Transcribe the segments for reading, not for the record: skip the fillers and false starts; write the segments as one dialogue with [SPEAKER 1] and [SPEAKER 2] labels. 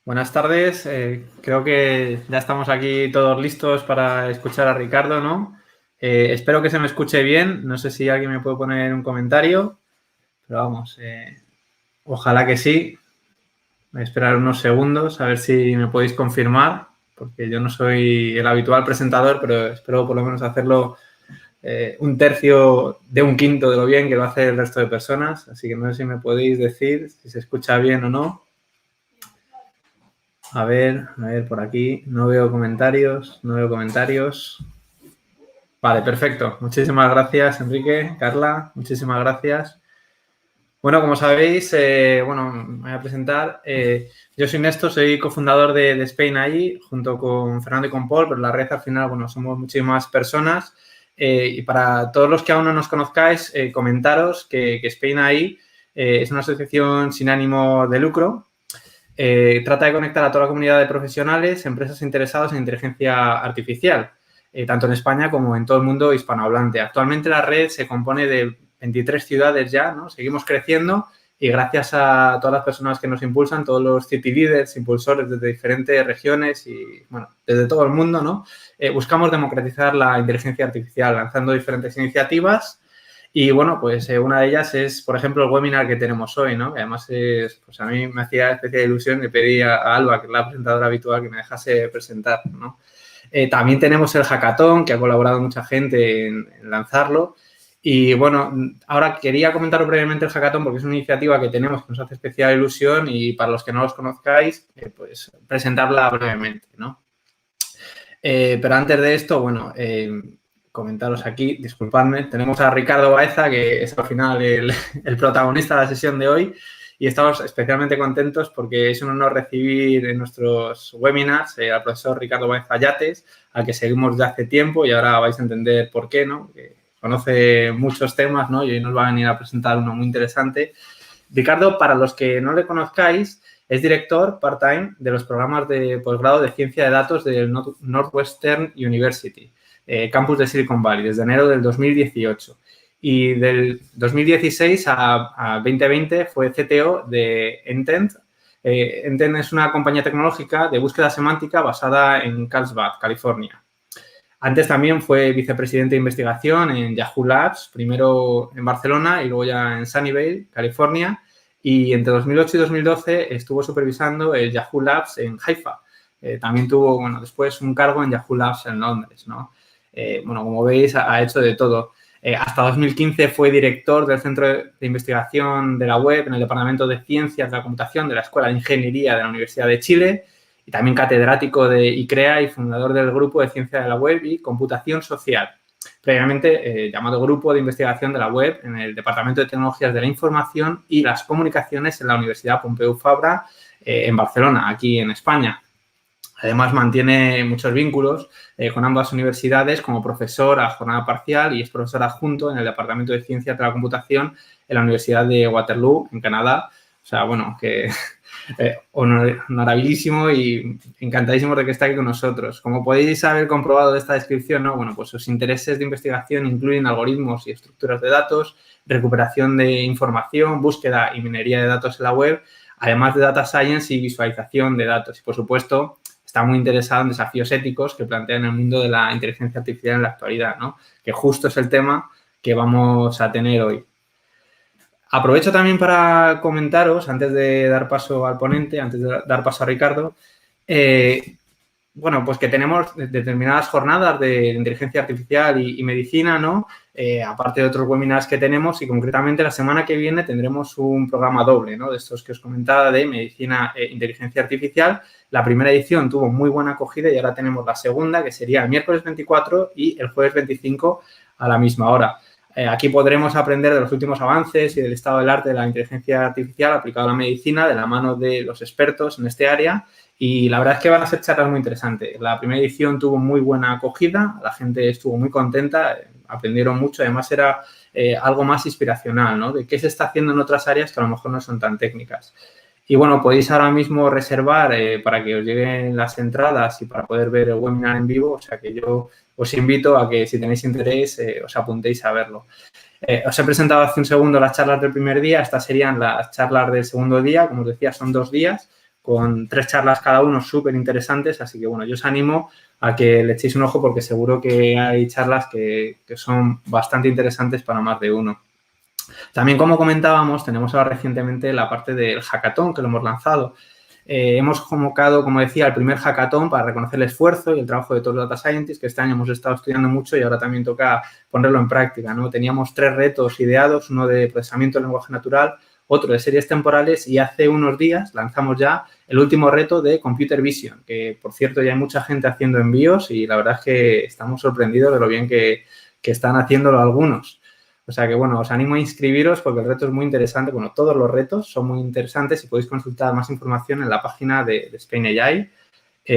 [SPEAKER 1] Buenas tardes. Creo que ya estamos aquí todos listos para escuchar a Ricardo, ¿no? Espero que se me escuche bien. No sé si alguien me puede poner un comentario, pero vamos, ojalá que sí. Voy a esperar unos segundos a ver si me podéis confirmar, porque yo no soy el habitual presentador, pero espero por lo menos hacerlo un tercio de un quinto de lo bien que lo hace el resto de personas. Así que no sé si me podéis decir si se escucha bien o no. A ver por aquí. No veo comentarios. Vale, perfecto. Muchísimas gracias, Enrique, Carla. Muchísimas gracias. Bueno, como sabéis, me voy a presentar. Yo soy Néstor, soy cofundador de Spain AI, junto con Fernando y con Paul, pero la red al final, somos muchísimas personas. Y para todos los que aún no nos conozcáis, comentaros que Spain AI es una asociación sin ánimo de lucro. Trata de conectar a toda la comunidad de profesionales, empresas interesados en inteligencia artificial, tanto en España como en todo el mundo hispanohablante. Actualmente la red se compone de 23 ciudades ya, ¿no? Seguimos creciendo y gracias a todas las personas que nos impulsan, todos los city leaders, impulsores desde diferentes regiones y, desde todo el mundo, ¿no? Buscamos democratizar la inteligencia artificial lanzando diferentes iniciativas. Y, pues una de ellas es, por ejemplo, el webinar que tenemos hoy, ¿no? Que además a mí me hacía especial ilusión y pedí a Alba, que es la presentadora habitual, que me dejase presentar, ¿no? También tenemos el hackathon, que ha colaborado mucha gente en lanzarlo. Y, ahora quería comentar brevemente el hackathon porque es una iniciativa que tenemos que nos hace especial ilusión y para los que no los conozcáis, presentarla brevemente, ¿no? Pero antes de esto, comentaros aquí, disculpadme, tenemos a Ricardo Baeza, que es al final el protagonista de la sesión de hoy y estamos especialmente contentos porque es un honor recibir en nuestros webinars al profesor Ricardo Baeza Yates, al que seguimos de hace tiempo y ahora vais a entender por qué, ¿no? Que conoce muchos temas, ¿no? Y hoy nos va a venir a presentar uno muy interesante. Ricardo, para los que no le conozcáis, es director part-time de los programas de posgrado de Ciencia de Datos del Northwestern University, campus de Silicon Valley, desde enero del 2018. Y del 2016 a 2020 fue CTO de Entent. Entent es una compañía tecnológica de búsqueda semántica basada en Carlsbad, California. Antes también fue vicepresidente de investigación en Yahoo Labs, primero en Barcelona y luego ya en Sunnyvale, California. Y entre 2008 y 2012 estuvo supervisando el Yahoo Labs en Haifa. También tuvo, después un cargo en Yahoo Labs en Londres, ¿no? Como veis, ha hecho de todo. Hasta 2015 fue director del Centro de Investigación de la Web en el Departamento de Ciencias de la Computación de la Escuela de Ingeniería de la Universidad de Chile y también catedrático de ICREA y fundador del Grupo de Ciencia de la Web y Computación Social, previamente llamado Grupo de Investigación de la Web en el Departamento de Tecnologías de la Información y las Comunicaciones en la Universidad Pompeu Fabra en Barcelona, aquí en España. Además, mantiene muchos vínculos con ambas universidades como profesor a jornada parcial y es profesor adjunto en el Departamento de Ciencias de la Computación en la Universidad de Waterloo, en Canadá. O sea, que honorabilísimo y encantadísimo de que esté aquí con nosotros. Como podéis haber comprobado de esta descripción, ¿no? Sus intereses de investigación incluyen algoritmos y estructuras de datos, recuperación de información, búsqueda y minería de datos en la web, además de data science y visualización de datos. Y, por supuesto, está muy interesado en desafíos éticos que plantean el mundo de la inteligencia artificial en la actualidad, ¿no? Que justo es el tema que vamos a tener hoy. Aprovecho también para comentaros, antes de dar paso al ponente, antes de dar paso a Ricardo, que tenemos determinadas jornadas de inteligencia artificial y medicina, ¿no? Aparte de otros webinars que tenemos y concretamente la semana que viene tendremos un programa doble, ¿no? De estos que os comentaba de medicina e inteligencia artificial. La primera edición tuvo muy buena acogida y ahora tenemos la segunda, que sería el miércoles 24 y el jueves 25 a la misma hora. Aquí podremos aprender de los últimos avances y del estado del arte de la inteligencia artificial aplicada a la medicina de la mano de los expertos en este área y la verdad es que van a ser charlas muy interesantes. La primera edición tuvo muy buena acogida, la gente estuvo muy contenta, aprendieron mucho, además era algo más inspiracional, ¿no? De qué se está haciendo en otras áreas que a lo mejor no son tan técnicas. Y, podéis ahora mismo reservar para que os lleguen las entradas y para poder ver el webinar en vivo. O sea, que yo os invito a que, si tenéis interés, os apuntéis a verlo. Os he presentado hace un segundo las charlas del primer día. Estas serían las charlas del segundo día. Como os decía, son 2 días con 3 charlas cada uno súper interesantes. Así que, bueno, yo os animo a que le echéis un ojo porque seguro que hay charlas que son bastante interesantes para más de uno. También, como comentábamos, tenemos ahora recientemente la parte del hackathon que lo hemos lanzado. Hemos convocado, como decía, el primer hackathon para reconocer el esfuerzo y el trabajo de todos los data scientists, que este año hemos estado estudiando mucho y ahora también toca ponerlo en práctica, ¿no? Teníamos 3 retos ideados, uno de procesamiento del lenguaje natural, otro de series temporales y hace unos días lanzamos ya el último reto de Computer Vision, que, por cierto, ya hay mucha gente haciendo envíos y la verdad es que estamos sorprendidos de lo bien que están haciéndolo algunos. O sea que, bueno, os animo a inscribiros porque el reto es muy interesante. Bueno, todos los retos son muy interesantes y podéis consultar más información en la página de Spain AI.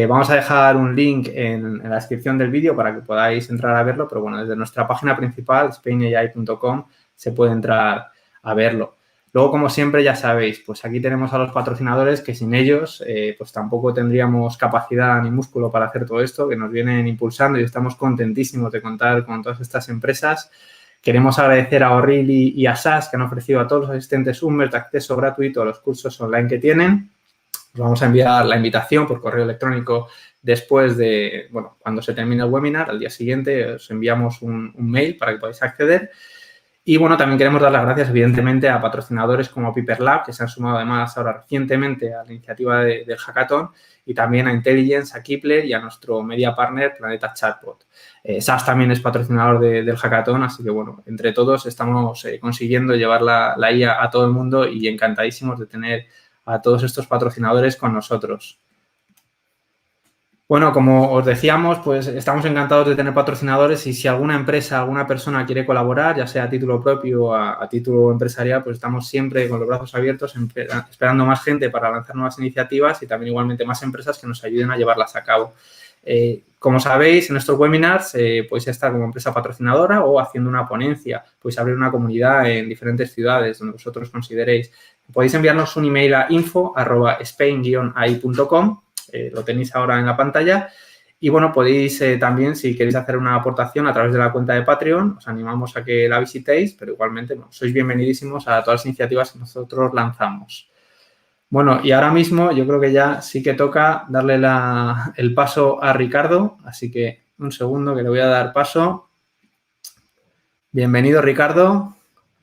[SPEAKER 1] Vamos a dejar un link en la descripción del vídeo para que podáis entrar a verlo, pero, bueno, desde nuestra página principal, spainai.com, se puede entrar a verlo. Luego, como siempre, ya sabéis, pues aquí tenemos a los patrocinadores que sin ellos, pues tampoco tendríamos capacidad ni músculo para hacer todo esto, que nos vienen impulsando y estamos contentísimos de contar con todas estas empresas. Queremos agradecer a O'Reilly y a SAS que han ofrecido a todos los asistentes Umber acceso gratuito a los cursos online que tienen. Os vamos a enviar la invitación por correo electrónico después de, bueno, cuando se termine el webinar, al día siguiente os enviamos un mail para que podáis acceder. Y, bueno, también queremos dar las gracias, evidentemente, a patrocinadores como Piper Lab, que se han sumado además ahora recientemente a la iniciativa del hackathon, y también a Intelligence, a Kipler y a nuestro media partner Planeta Chatbot. SAS también es patrocinador del hackathon, así que, bueno, entre todos estamos consiguiendo llevar la IA a todo el mundo y encantadísimos de tener a todos estos patrocinadores con nosotros. Bueno, como os decíamos, pues estamos encantados de tener patrocinadores y si alguna empresa, alguna persona quiere colaborar, ya sea a título propio o a título empresarial, pues estamos siempre con los brazos abiertos esperando más gente para lanzar nuevas iniciativas y también igualmente más empresas que nos ayuden a llevarlas a cabo. Como sabéis, en estos webinars podéis estar como empresa patrocinadora o haciendo una ponencia. Podéis abrir una comunidad en diferentes ciudades donde vosotros consideréis. Podéis enviarnos un email a info@spain-ai.com. Lo tenéis ahora en la pantalla. Y, bueno, podéis también, si queréis hacer una aportación a través de la cuenta de Patreon, os animamos a que la visitéis, pero igualmente, bueno, sois bienvenidísimos a todas las iniciativas que nosotros lanzamos. Bueno, y ahora mismo yo creo que ya sí que toca darle el paso a Ricardo, así que un segundo que le voy a dar paso. Bienvenido, Ricardo.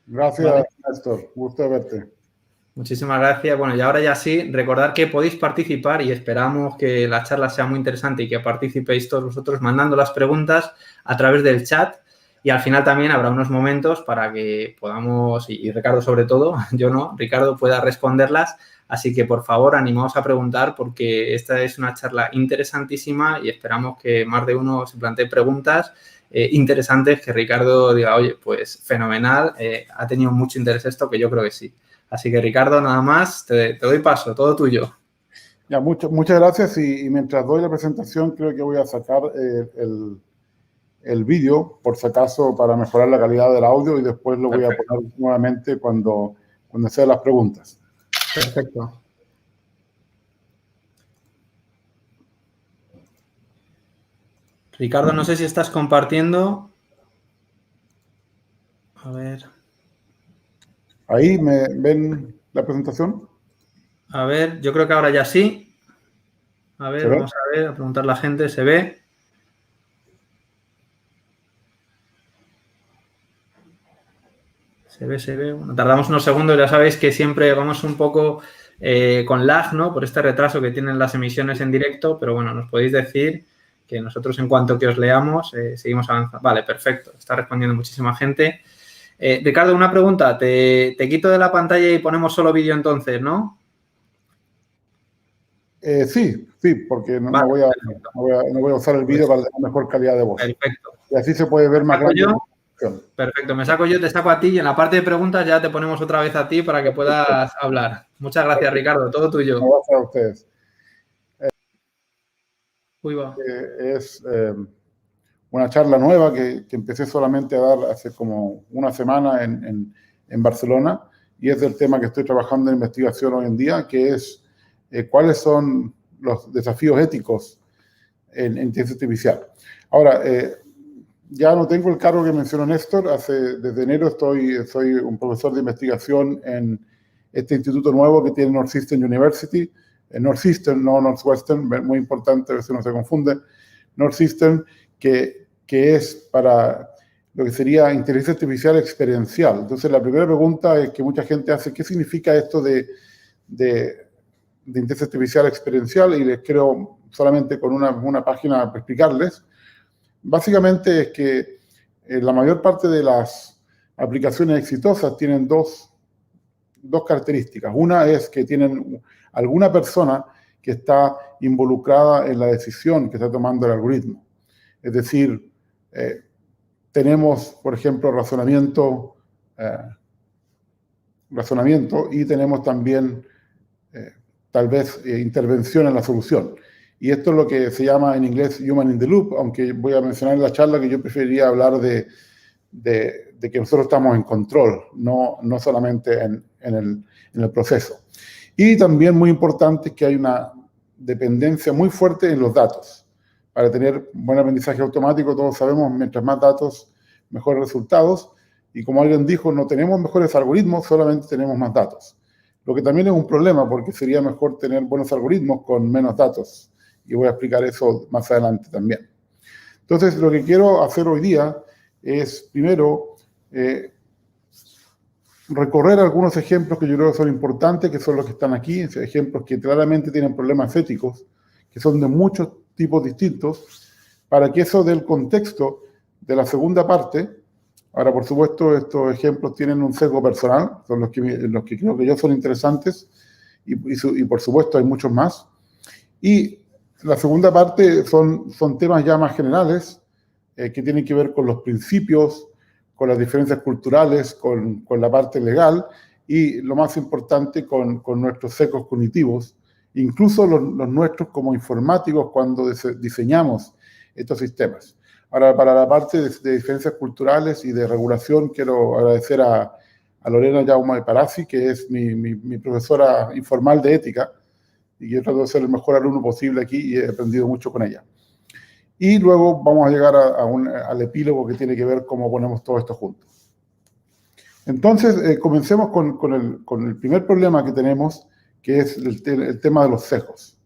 [SPEAKER 2] Gracias, vale. Néstor. Gusto verte.
[SPEAKER 1] Muchísimas gracias. Bueno, y ahora ya sí, recordad que podéis participar y esperamos que la charla sea muy interesante y que participéis todos vosotros mandando las preguntas a través del chat y al final también habrá unos momentos para que podamos, y Ricardo sobre todo, yo no, Ricardo pueda responderlas. Así que, por favor, animaos a preguntar porque esta es una charla interesantísima y esperamos que más de uno se plantee preguntas interesantes que Ricardo diga, oye, pues fenomenal, ha tenido mucho interés esto, que yo creo que sí. Así que, Ricardo, nada más, te doy paso, todo tuyo.
[SPEAKER 2] Ya, muchas gracias y mientras doy la presentación creo que voy a sacar el vídeo, por si acaso, para mejorar la calidad del audio y después lo Perfecto. Voy a poner nuevamente cuando sean las preguntas.
[SPEAKER 1] Perfecto. Ricardo, no sé si estás compartiendo. A ver.
[SPEAKER 2] ¿Ahí me ven la presentación?
[SPEAKER 1] A ver, yo creo que ahora ya sí. A ver, vamos a ver, a preguntar a la gente. ¿Se ve? Se ve. Bueno, tardamos unos segundos. Ya sabéis que siempre vamos un poco con lag, ¿no? Por este retraso que tienen las emisiones en directo. Pero, bueno, nos podéis decir que nosotros, en cuanto que os leamos, seguimos avanzando. Vale, perfecto. Está respondiendo muchísima gente. Ricardo, una pregunta. Te quito de la pantalla y ponemos solo vídeo entonces, ¿no?
[SPEAKER 2] Sí, porque no voy a usar el vídeo para tener mejor calidad de voz.
[SPEAKER 1] Perfecto.
[SPEAKER 2] Y así se puede ver más grande.
[SPEAKER 1] Perfecto, me saco yo, te saco a ti y en la parte de preguntas ya te ponemos otra vez a ti para que puedas hablar. Muchas gracias, Ricardo, todo tuyo.
[SPEAKER 2] Gracias a ustedes. Es una charla nueva que empecé solamente a dar hace como una semana en Barcelona y es del tema que estoy trabajando en investigación hoy en día, que es cuáles son los desafíos éticos en inteligencia artificial. Ahora, ya no tengo el cargo que mencionó Néstor. Desde enero soy un profesor de investigación en este instituto nuevo que tiene Northeastern University, Northeastern, no Northwestern, muy importante, a veces uno se confunde, Northeastern, que es para lo que sería inteligencia artificial experiencial. Entonces, la primera pregunta es que mucha gente hace, ¿qué significa esto de inteligencia artificial experiencial? Y les quiero solamente con una página para explicarles. Básicamente es que la mayor parte de las aplicaciones exitosas tienen dos características. Una es que tienen alguna persona que está involucrada en la decisión que está tomando el algoritmo. Es decir, tenemos, por ejemplo, razonamiento y tenemos también, tal vez, intervención en la solución. Y esto es lo que se llama en inglés human in the loop, aunque voy a mencionar en la charla que yo preferiría hablar de que nosotros estamos en control, no solamente en el proceso. Y también muy importante que hay una dependencia muy fuerte en los datos. Para tener buen aprendizaje automático, todos sabemos, mientras más datos, mejores resultados. Y como alguien dijo, no tenemos mejores algoritmos, solamente tenemos más datos. Lo que también es un problema, porque sería mejor tener buenos algoritmos con menos datos. Y voy a explicar eso más adelante también. Entonces, lo que quiero hacer hoy día es, primero, recorrer algunos ejemplos que yo creo que son importantes, que son los que están aquí, ejemplos que claramente tienen problemas éticos, que son de muchos tipos distintos, para que eso dé el contexto de la segunda parte. Ahora, por supuesto, estos ejemplos tienen un sesgo personal, son los que creo que yo son interesantes, y por supuesto hay muchos más. Y la segunda parte son temas ya más generales, que tienen que ver con los principios, con las diferencias culturales, con la parte legal y, lo más importante, con nuestros sesgos cognitivos, incluso los nuestros como informáticos cuando diseñamos estos sistemas. Ahora, para la parte de diferencias culturales y de regulación, quiero agradecer a Lorena Jaume Parazzi, que es mi profesora informal de ética, y yo trato de ser el mejor alumno posible aquí y he aprendido mucho con ella. Y luego vamos a llegar al epílogo que tiene que ver cómo ponemos todo esto junto. Entonces, comencemos con el primer problema que tenemos, que es el tema de los sesgos.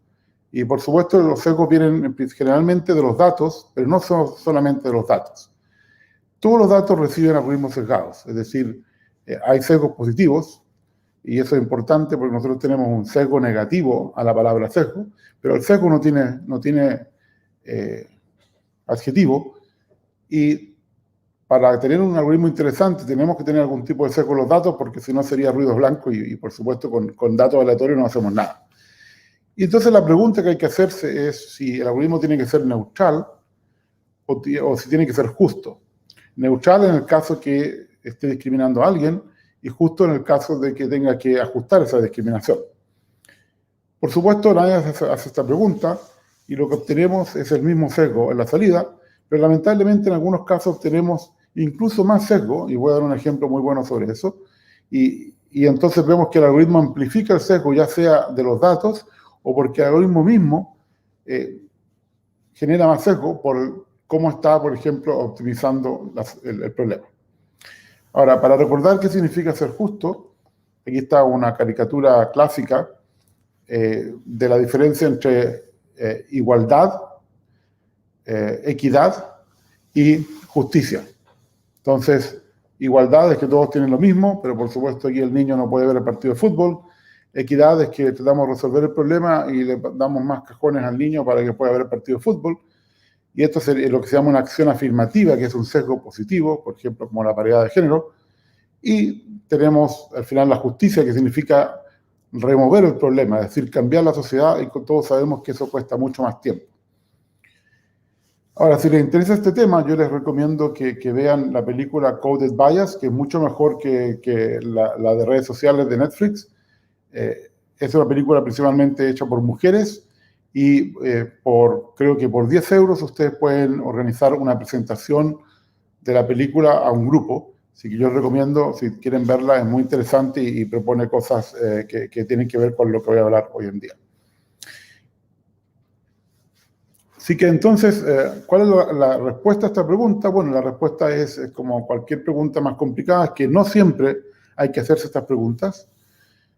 [SPEAKER 2] Y por supuesto, los sesgos vienen generalmente de los datos, pero no son solamente de los datos. Todos los datos reciben algoritmos sesgados, es decir, hay sesgos positivos, y eso es importante porque nosotros tenemos un sesgo negativo a la palabra sesgo, pero el sesgo no tiene adjetivo, y para tener un algoritmo interesante tenemos que tener algún tipo de sesgo en los datos, porque si no sería ruido blanco y por supuesto con datos aleatorios no hacemos nada. Y entonces la pregunta que hay que hacerse es si el algoritmo tiene que ser neutral o si tiene que ser justo. Neutral en el caso que esté discriminando a alguien y justo en el caso de que tenga que ajustar esa discriminación. Por supuesto, nadie hace esta pregunta y lo que obtenemos es el mismo sesgo en la salida, pero lamentablemente en algunos casos tenemos incluso más sesgo, y voy a dar un ejemplo muy bueno sobre eso, y entonces vemos que el algoritmo amplifica el sesgo, ya sea de los datos o porque el algoritmo mismo genera más sesgo por cómo está, por ejemplo, optimizando el problema. Ahora, para recordar qué significa ser justo, aquí está una caricatura clásica de la diferencia entre igualdad, equidad y justicia. Entonces, igualdad es que todos tienen lo mismo, pero por supuesto aquí el niño no puede ver el partido de fútbol. Equidad es que tratamos de resolver el problema y le damos más cajones al niño para que pueda ver el partido de fútbol. Y esto es lo que se llama una acción afirmativa, que es un sesgo positivo, por ejemplo, como la paridad de género. Y tenemos al final la justicia, que significa remover el problema, es decir, cambiar la sociedad, y todos sabemos que eso cuesta mucho más tiempo. Ahora, si les interesa este tema, yo les recomiendo que vean la película Coded Bias, que es mucho mejor que la de redes sociales de Netflix. Es una película principalmente hecha por mujeres y creo que por 10 euros ustedes pueden organizar una presentación de la película a un grupo. Así que yo les recomiendo, si quieren verla, es muy interesante y propone cosas que tienen que ver con lo que voy a hablar hoy en día. Así que entonces, ¿cuál es la respuesta a esta pregunta? Bueno, la respuesta es como cualquier pregunta más complicada, es que no siempre hay que hacerse estas preguntas.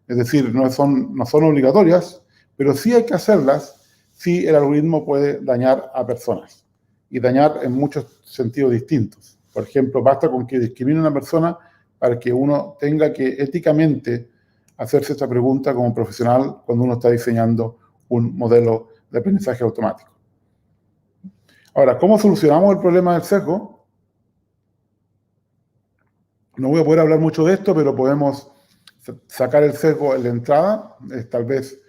[SPEAKER 2] Es decir, no son obligatorias, pero sí hay que hacerlas si el algoritmo puede dañar a personas, y dañar en muchos sentidos distintos. Por ejemplo, basta con que discrimine a una persona para que uno tenga que éticamente hacerse esta pregunta como profesional cuando uno está diseñando un modelo de aprendizaje automático. Ahora, ¿cómo solucionamos el problema del sesgo? No voy a poder hablar mucho de esto, pero podemos sacar el sesgo en la entrada, es tal vez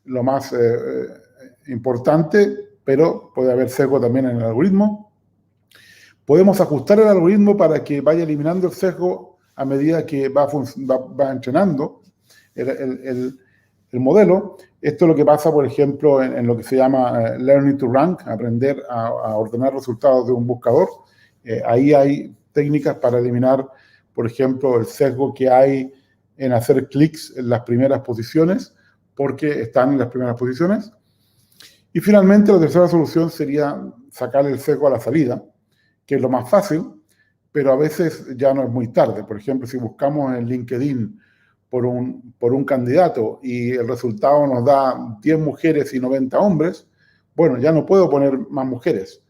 [SPEAKER 2] lo más importante, pero puede haber sesgo también en el algoritmo. Podemos ajustar el algoritmo para que vaya eliminando el sesgo a medida que va entrenando el modelo. Esto es lo que pasa, por ejemplo, en lo que se llama Learning to Rank, aprender a ordenar resultados de un buscador. Ahí hay técnicas para eliminar, por ejemplo, el sesgo que hay en hacer clics en las primeras posiciones, porque están en las primeras posiciones. Y finalmente, la tercera solución sería sacar el sesgo a la salida, que es lo más fácil, pero a veces ya no es muy tarde. Por ejemplo, si buscamos en LinkedIn por un candidato y el resultado nos da 10 mujeres y 90 hombres, bueno, ya no puedo poner más mujeres.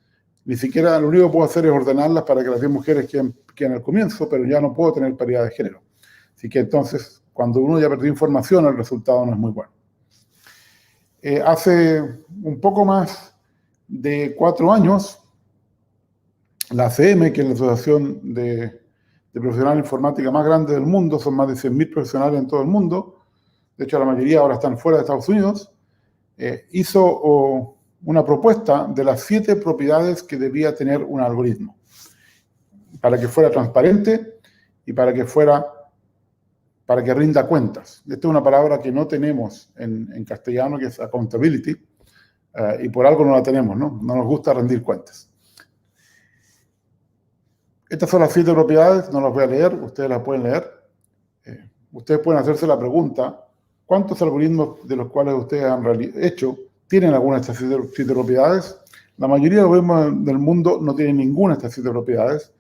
[SPEAKER 2] Ni siquiera lo único que puedo hacer es ordenarlas para que las 10 mujeres queden al comienzo, pero ya no puedo tener paridad de género. Así que entonces, cuando uno ya perdió información, el resultado no es muy bueno. Hace un poco más de 4 años, la ACM, que es la Asociación de Profesionales de Informática más grande del mundo, son más de 100.000 profesionales en todo el mundo, de hecho la mayoría ahora están fuera de Estados Unidos, hizo una propuesta de las 7 propiedades que debía tener un algoritmo, para que fuera transparente y para que rinda cuentas. Esta es una palabra que no tenemos en castellano, que es accountability, y por algo no la tenemos, ¿no? No nos gusta rendir cuentas. Estas son las 7 propiedades, no las voy a leer, ustedes las pueden leer. Ustedes pueden hacerse la pregunta, ¿cuántos algoritmos de los cuales ustedes han hecho tienen alguna de estas 7 propiedades? La mayoría de los algoritmos del mundo no tienen ninguna de estas 7 propiedades,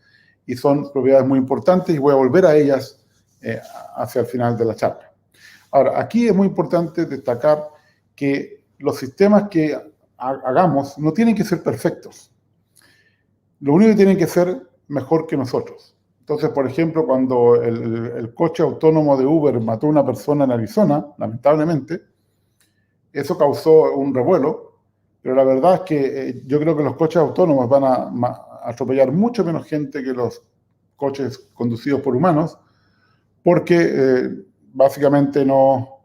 [SPEAKER 2] y son propiedades muy importantes, y voy a volver a ellas hacia el final de la charla. Ahora, aquí es muy importante destacar que los sistemas que hagamos no tienen que ser perfectos. Lo único que tienen que ser mejor que nosotros. Entonces, por ejemplo, cuando el coche autónomo de Uber mató a una persona en Arizona, lamentablemente, eso causó un revuelo, pero la verdad es que yo creo que los coches autónomos van a atropellar mucho menos gente que los coches conducidos por humanos, porque básicamente no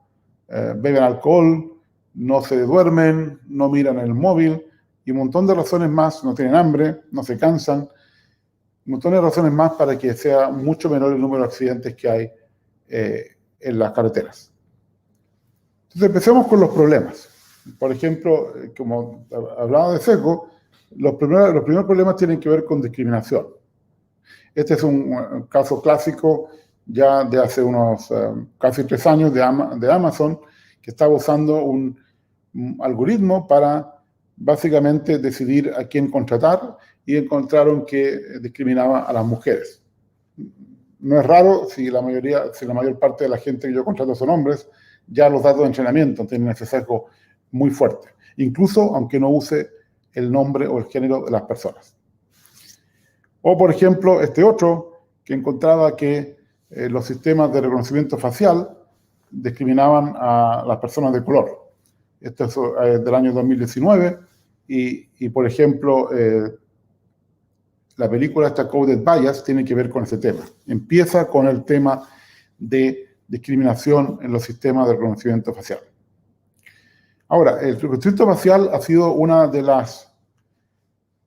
[SPEAKER 2] beben alcohol, no se duermen, no miran el móvil, y un montón de razones más, no tienen hambre, no se cansan, un montón de razones más para que sea mucho menor el número de accidentes que hay en las carreteras. Entonces, empecemos con los problemas. Por ejemplo, como hablaba de sesgo, los primeros problemas tienen que ver con discriminación. Este es un caso clásico ya de hace unos casi 3 años de Amazon, que estaba usando un algoritmo para básicamente decidir a quién contratar, y encontraron que discriminaba a las mujeres. No es raro si la mayor parte de la gente que yo contrato son hombres, ya los datos de entrenamiento tienen ese sesgo muy fuerte, incluso aunque no use el nombre o el género de las personas. O, por ejemplo, este otro, que encontraba que los sistemas de reconocimiento facial discriminaban a las personas de color. Esto es del año 2019, y por ejemplo, la película esta Coded Bias tiene que ver con ese tema. Empieza con el tema de discriminación en los sistemas de reconocimiento facial. Ahora, el reconocimiento facial ha sido una de las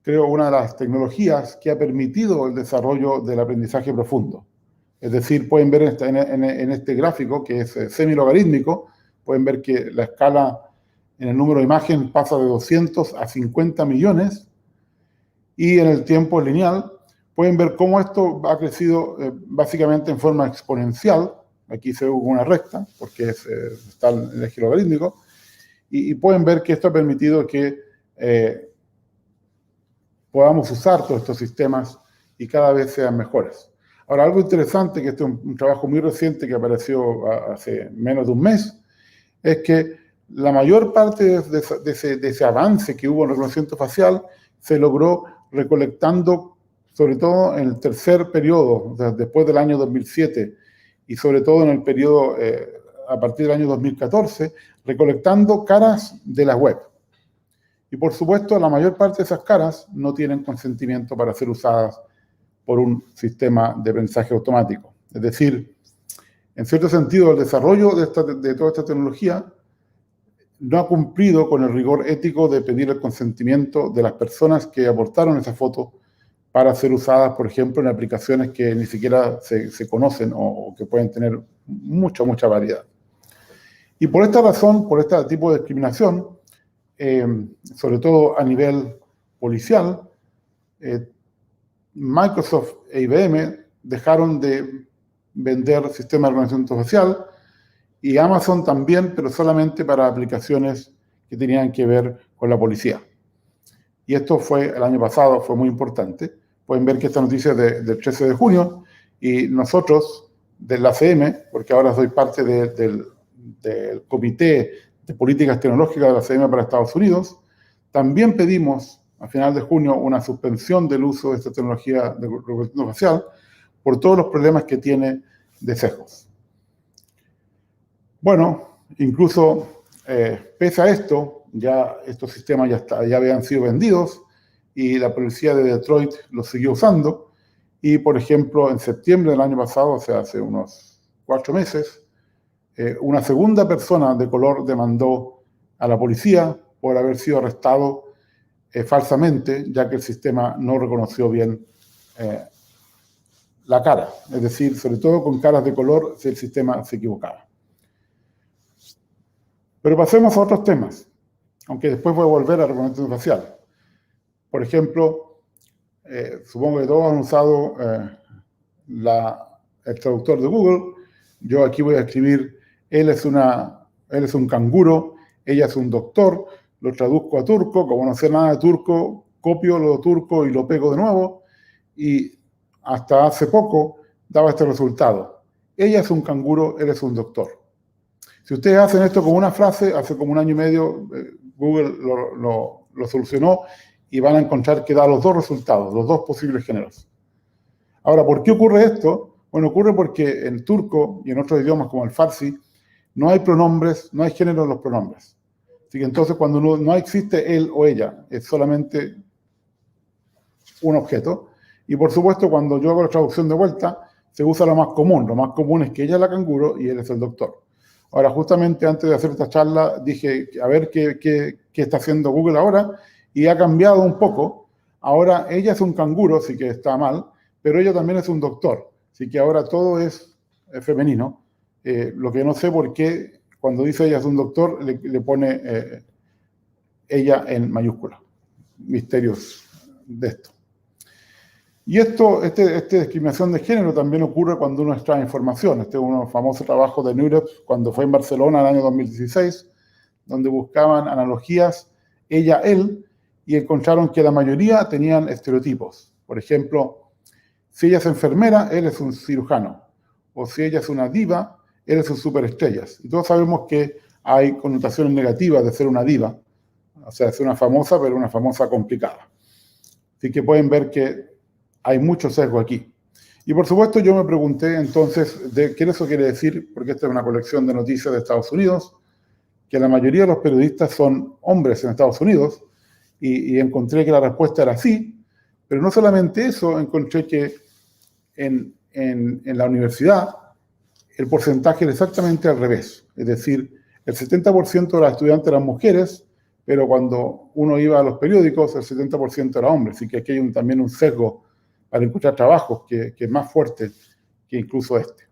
[SPEAKER 2] tecnologías que ha permitido el desarrollo del aprendizaje profundo. Es decir, pueden ver en este gráfico, que es semilogarítmico, pueden ver que la escala en el número de imágenes pasa de 200 a 50 millones, y en el tiempo lineal pueden ver cómo esto ha crecido básicamente en forma exponencial. Aquí se ve una recta, porque está el eje logarítmico, y pueden ver que esto ha permitido que podamos usar todos estos sistemas y cada vez sean mejores. Ahora, algo interesante, que este es un trabajo muy reciente que apareció hace menos de un mes, es que la mayor parte de ese avance que hubo en reconocimiento facial se logró recolectando, sobre todo en el tercer periodo, después del año 2007, y sobre todo en el periodo a partir del año 2014, recolectando caras de la web. Y por supuesto, la mayor parte de esas caras no tienen consentimiento para ser usadas por un sistema de mensaje automático. Es decir, en cierto sentido, el desarrollo de toda esta tecnología no ha cumplido con el rigor ético de pedir el consentimiento de las personas que aportaron esa foto para ser usadas, por ejemplo, en aplicaciones que ni siquiera se conocen o que pueden tener mucha variedad. Y por esta razón, por este tipo de discriminación, sobre todo a nivel policial, Microsoft e IBM dejaron de vender sistemas de reconocimiento facial, y Amazon también, pero solamente para aplicaciones que tenían que ver con la policía. Y esto fue el año pasado, fue muy importante. Pueden ver que esta noticia es del 13 de junio, y nosotros, de la CM, porque ahora soy parte del Comité de Políticas Tecnológicas de la CM para Estados Unidos, también pedimos a final de junio una suspensión del uso de esta tecnología de reconocimiento facial por todos los problemas que tiene de sesgos. Bueno, incluso pese a esto, ya estos sistemas ya habían sido vendidos y la policía de Detroit los siguió usando. Y, por ejemplo, en septiembre del año pasado, o sea, hace unos 4 meses, una segunda persona de color demandó a la policía por haber sido arrestado falsamente, ya que el sistema no reconoció bien la cara. Es decir, sobre todo con caras de color, el sistema se equivocaba. Pero pasemos a otros temas, aunque después voy a volver a reconocimiento facial. Por ejemplo, supongo que todos han usado el traductor de Google. Yo aquí voy a escribir, él es un canguro, ella es un doctor, lo traduzco a turco, como no sé nada de turco, copio lo turco y lo pego de nuevo, y hasta hace poco daba este resultado. Ella es un canguro, él es un doctor. Si ustedes hacen esto con una frase, hace como 1 año y medio, Google lo solucionó y van a encontrar que da los 2 resultados, los 2 posibles géneros. Ahora, ¿por qué ocurre esto? Bueno, ocurre porque en turco y en otros idiomas como el farsi no hay pronombres, no hay género en los pronombres. Así que entonces cuando no existe él o ella, es solamente un objeto. Y por supuesto, cuando yo hago la traducción de vuelta, se usa lo más común. Lo más común es que ella es la canguro y él es el doctor. Ahora, justamente antes de hacer esta charla, dije, a ver qué está haciendo Google ahora, y ha cambiado un poco. Ahora ella es un canguro, así que está mal, pero ella también es un doctor, así que ahora todo es femenino. Lo que no sé por qué, cuando dice ella es un doctor, le pone ella en mayúscula. Misterios de esto. Y esta discriminación de género también ocurre cuando uno extrae información. Este es un famoso trabajo de Nureyev cuando fue en Barcelona en el año 2016, donde buscaban analogías ella-él y encontraron que la mayoría tenían estereotipos. Por ejemplo, si ella es enfermera, él es un cirujano. O si ella es una diva, él es un superestrellas. Y todos sabemos que hay connotaciones negativas de ser una diva. O sea, es una famosa, pero una famosa complicada. Así que pueden ver que hay mucho sesgo aquí. Y por supuesto yo me pregunté entonces qué eso quiere decir, porque esta es una colección de noticias de Estados Unidos, que la mayoría de los periodistas son hombres en Estados Unidos, y encontré que la respuesta era sí, pero no solamente eso, encontré que en la universidad el porcentaje era exactamente al revés. Es decir, el 70% de las estudiantes eran mujeres, pero cuando uno iba a los periódicos, el 70% era hombre. Así que aquí hay también un sesgo para encontrar trabajos que es más fuerte que incluso este.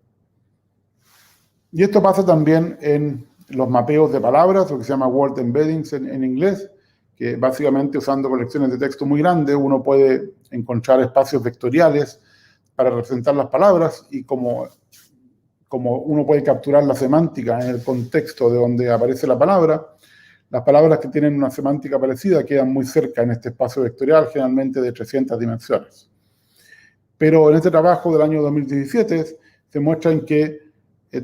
[SPEAKER 2] Y esto pasa también en los mapeos de palabras, lo que se llama word embeddings en inglés, que básicamente usando colecciones de texto muy grandes uno puede encontrar espacios vectoriales para representar las palabras, y como uno puede capturar la semántica en el contexto de donde aparece la palabra, las palabras que tienen una semántica parecida quedan muy cerca en este espacio vectorial, generalmente de 300 dimensiones. Pero en este trabajo del año 2017 se muestran que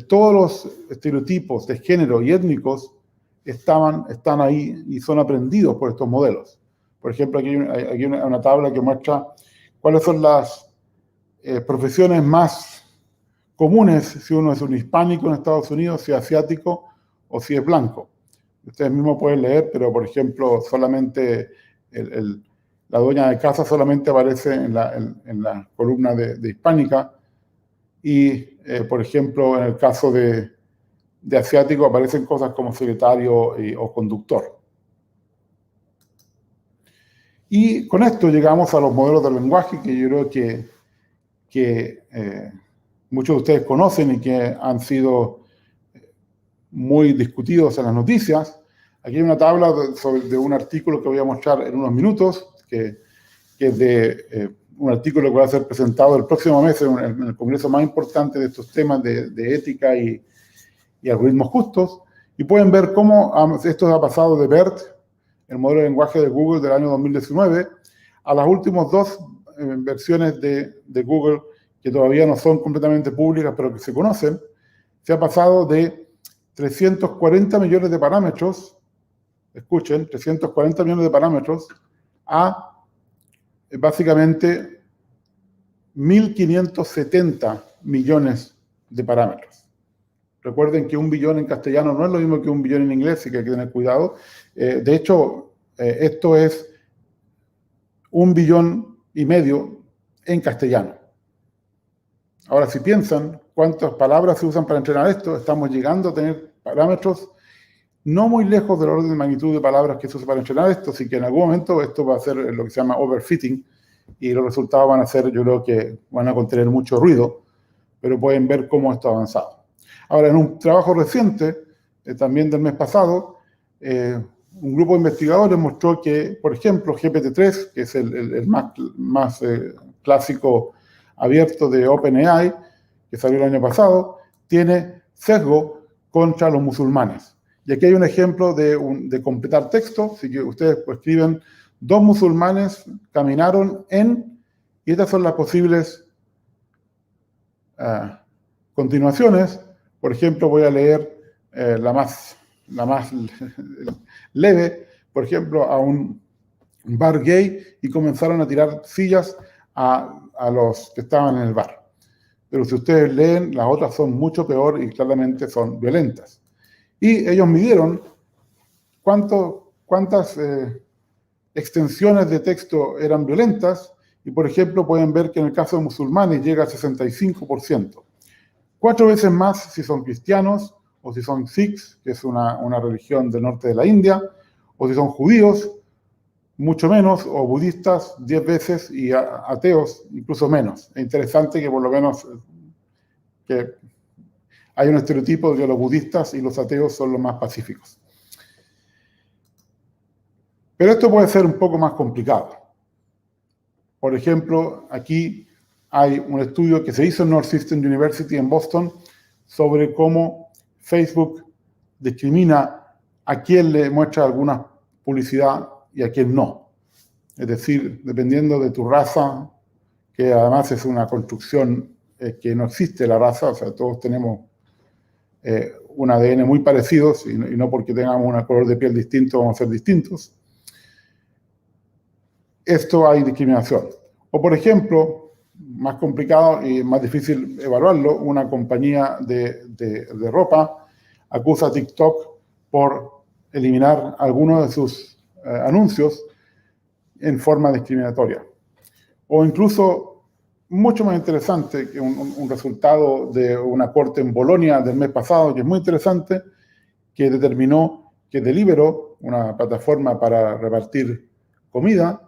[SPEAKER 2] todos los estereotipos de género y étnicos están ahí y son aprendidos por estos modelos. Por ejemplo, aquí hay una tabla que muestra cuáles son las profesiones más comunes si uno es un hispánico en Estados Unidos, si es asiático o si es blanco. Ustedes mismos pueden leer, pero por ejemplo, solamente la dueña de casa solamente aparece en la columna de hispánica y, por ejemplo, en el caso de asiático aparecen cosas como secretario o conductor. Y con esto llegamos a los modelos de lenguaje que yo creo que muchos de ustedes conocen y que han sido muy discutidos en las noticias. Aquí hay una tabla de un artículo que voy a mostrar en unos minutos, que es de un artículo que va a ser presentado el próximo mes en el congreso más importante de estos temas de ética y algoritmos justos. Y pueden ver cómo esto ha pasado de BERT, el modelo de lenguaje de Google del año 2019, a las últimas dos versiones de Google que todavía no son completamente públicas, pero que se conocen. Se ha pasado de 340 millones de parámetros, escuchen, 340 millones de parámetros, a básicamente 1.570 millones de parámetros. Recuerden que 1 billón en castellano no es lo mismo que 1 billón en inglés, así que hay que tener cuidado. De hecho, esto es 1,5 billones en castellano. Ahora, si piensan cuántas palabras se usan para entrenar esto, estamos llegando a tener parámetros no muy lejos del orden de magnitud de palabras que se usan para entrenar esto, así que en algún momento esto va a ser lo que se llama overfitting y los resultados van a ser, yo creo que van a contener mucho ruido, pero pueden ver cómo esto ha avanzado. Ahora, en un trabajo reciente, también del mes pasado, un grupo de investigadores mostró que, por ejemplo, GPT-3, que es el más clásico abierto de OpenAI, que salió el año pasado, tiene sesgo contra los musulmanes. Y aquí hay un ejemplo de completar texto, así que ustedes escriben, 2 musulmanes caminaron y estas son las posibles continuaciones. Por ejemplo, voy a leer la más leve, por ejemplo, a un bar gay y comenzaron a tirar sillas a los que estaban en el bar. Pero si ustedes leen, las otras son mucho peor y claramente son violentas. Y ellos midieron cuántas extensiones de texto eran violentas y, por ejemplo, pueden ver que en el caso de musulmanes llega al 65%. 4 veces más si son cristianos, o si son sikhs, que es una religión del norte de la India, o si son judíos, mucho menos, o budistas 10 veces, y ateos incluso menos. Es interesante que por lo menos que hay un estereotipo de que los budistas y los ateos son los más pacíficos. Pero esto puede ser un poco más complicado. Por ejemplo, aquí hay un estudio que se hizo en Northeastern University en Boston sobre cómo Facebook discrimina a quién le muestra alguna publicidad y a quién no. Es decir, dependiendo de tu raza, que además es una construcción que no existe la raza, o sea, todos tenemos un ADN muy parecido y no porque tengamos un color de piel distinto vamos a ser distintos. Esto hay discriminación. O, por ejemplo, más complicado y más difícil evaluarlo, una compañía de ropa acusa a TikTok por eliminar algunos de sus anuncios en forma discriminatoria. O incluso, mucho más interesante, que un resultado de una corte en Bolonia del mes pasado, que es muy interesante, que determinó que Deliveroo, una plataforma para repartir comida,